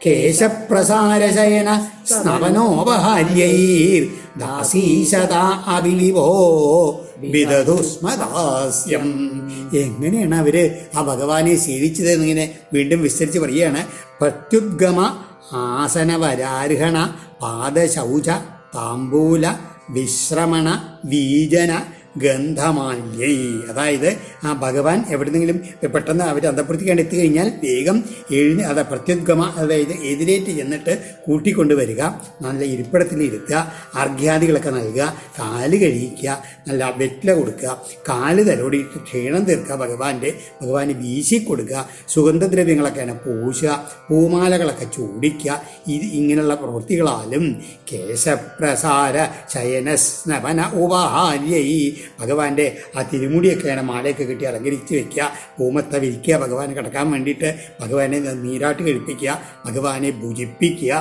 കേശപ്രസാരശയന സ്നവനോപഹാര്യൈർ ദാസീശതാ അഭിലിവോ വിദധുസ്മദാസ്യം. എങ്ങനെയാണ് അവര് ആ ഭഗവാനെ സേവിച്ചത് എന്നിങ്ങനെ വീണ്ടും വിസ്തരിച്ച് പറയുകയാണ്. പ്രത്യുദ്ഗമ ആസനവരാർഹണ പാദശൗച താംബൂല വിശ്രമണ വീജന ഗന്ധമാല്യൈ. അതായത് ആ ഭഗവാൻ എവിടെന്നെങ്കിലും പെട്ടെന്ന് അവർ അന്തഃപുരത്തേക്കാണ് എത്തിക്കഴിഞ്ഞാൽ വേഗം പ്രത്യുദ്ഗമ, അതായത് എതിരേറ്റ് ചെന്നിട്ട് കൂട്ടിക്കൊണ്ടുവരിക, നല്ല ഇരിപ്പിടത്തിൽ ഇരുത്തുക, അർഘ്യാദികളൊക്കെ നൽകുക, കാല് കഴിയിക്കുക, നല്ല വെറ്റില കൊടുക്കുക, കാല് തലോടിയിട്ട് ക്ഷീണം തീർക്കുക, ഭഗവാന് വീശിക്കൊടുക്കുക, സുഗന്ധദ്രവ്യങ്ങളൊക്കെയാണ് പൂശുക, പൂമാലകളൊക്കെ ചൂടിക്കുക. ഇങ്ങനെയുള്ള പ്രവൃത്തികളാലും കേശപ്രസാര ശയനസ്നവന ഉപഹാര്യൈ, ഭഗവാന്റെ ആ തിരുമുടിയൊക്കെയാണ് മാലയൊക്കെ കെട്ടി അലങ്കരിച്ച് വെക്കുക, പൂമത്ത വിരിക്കുക, ഭഗവാന് കിടക്കാൻ വേണ്ടിയിട്ട് ഭഗവാനെ നീരാട്ട് കഴിപ്പിക്കുക, ഭഗവാനെ ഭുജിപ്പിക്കുക.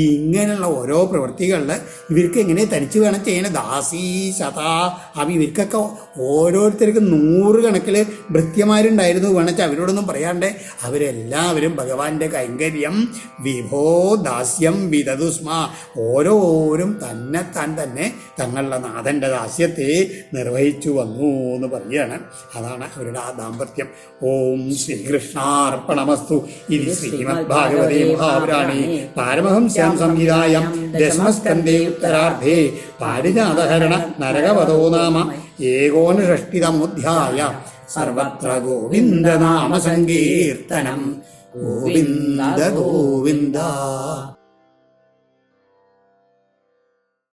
ഇങ്ങനെയുള്ള ഓരോ പ്രവൃത്തികളിൽ ഇവർക്ക് എങ്ങനെ തനിച്ച് വേണം ചെയ്യണം. ദാസീ ശതാ അപ്പം ഇവർക്കൊക്കെ ഓരോരുത്തർക്കും 100 കണക്കിൽ ഭൃത്യന്മാരുണ്ടായിരുന്നു വേണമെച്ചാൽ അവരോടൊന്നും പറയാണ്ട് അവരെല്ലാവരും ഭഗവാന്റെ കൈങ്കര്യം വിഭോ ദാസ്യം വിദതുസ്മ, ഓരോരും തന്നെത്താൻ തന്നെ തങ്ങളുടെ നാഥൻ്റെ ദാസ്യത്തെ നിർവഹിച്ചു വന്നു എന്ന് പറയുകയാണ്. അതാണ് അവരുടെ ആ ദാമ്പത്യം. ഓം ശ്രീകൃഷ്ണാർപ്പണമസ്തു. ഇത് ശ്രീമദ് ഭാഗവതേ മഹാപുരാണേ പാരമഹംസ്യാം സംഹിതായാം ദശമസ്കന്ധേ ഉത്തരാർദ്ധേ പാരിജാതഹരണ നരകവധോ നാമ ഏകോനഷഷ്ടിതമോധ്യായ. സർവത്ര ഗോവിന്ദനാമ സങ്കീർത്തനം. ഗോവിന്ദ ഗോവിന്ദ.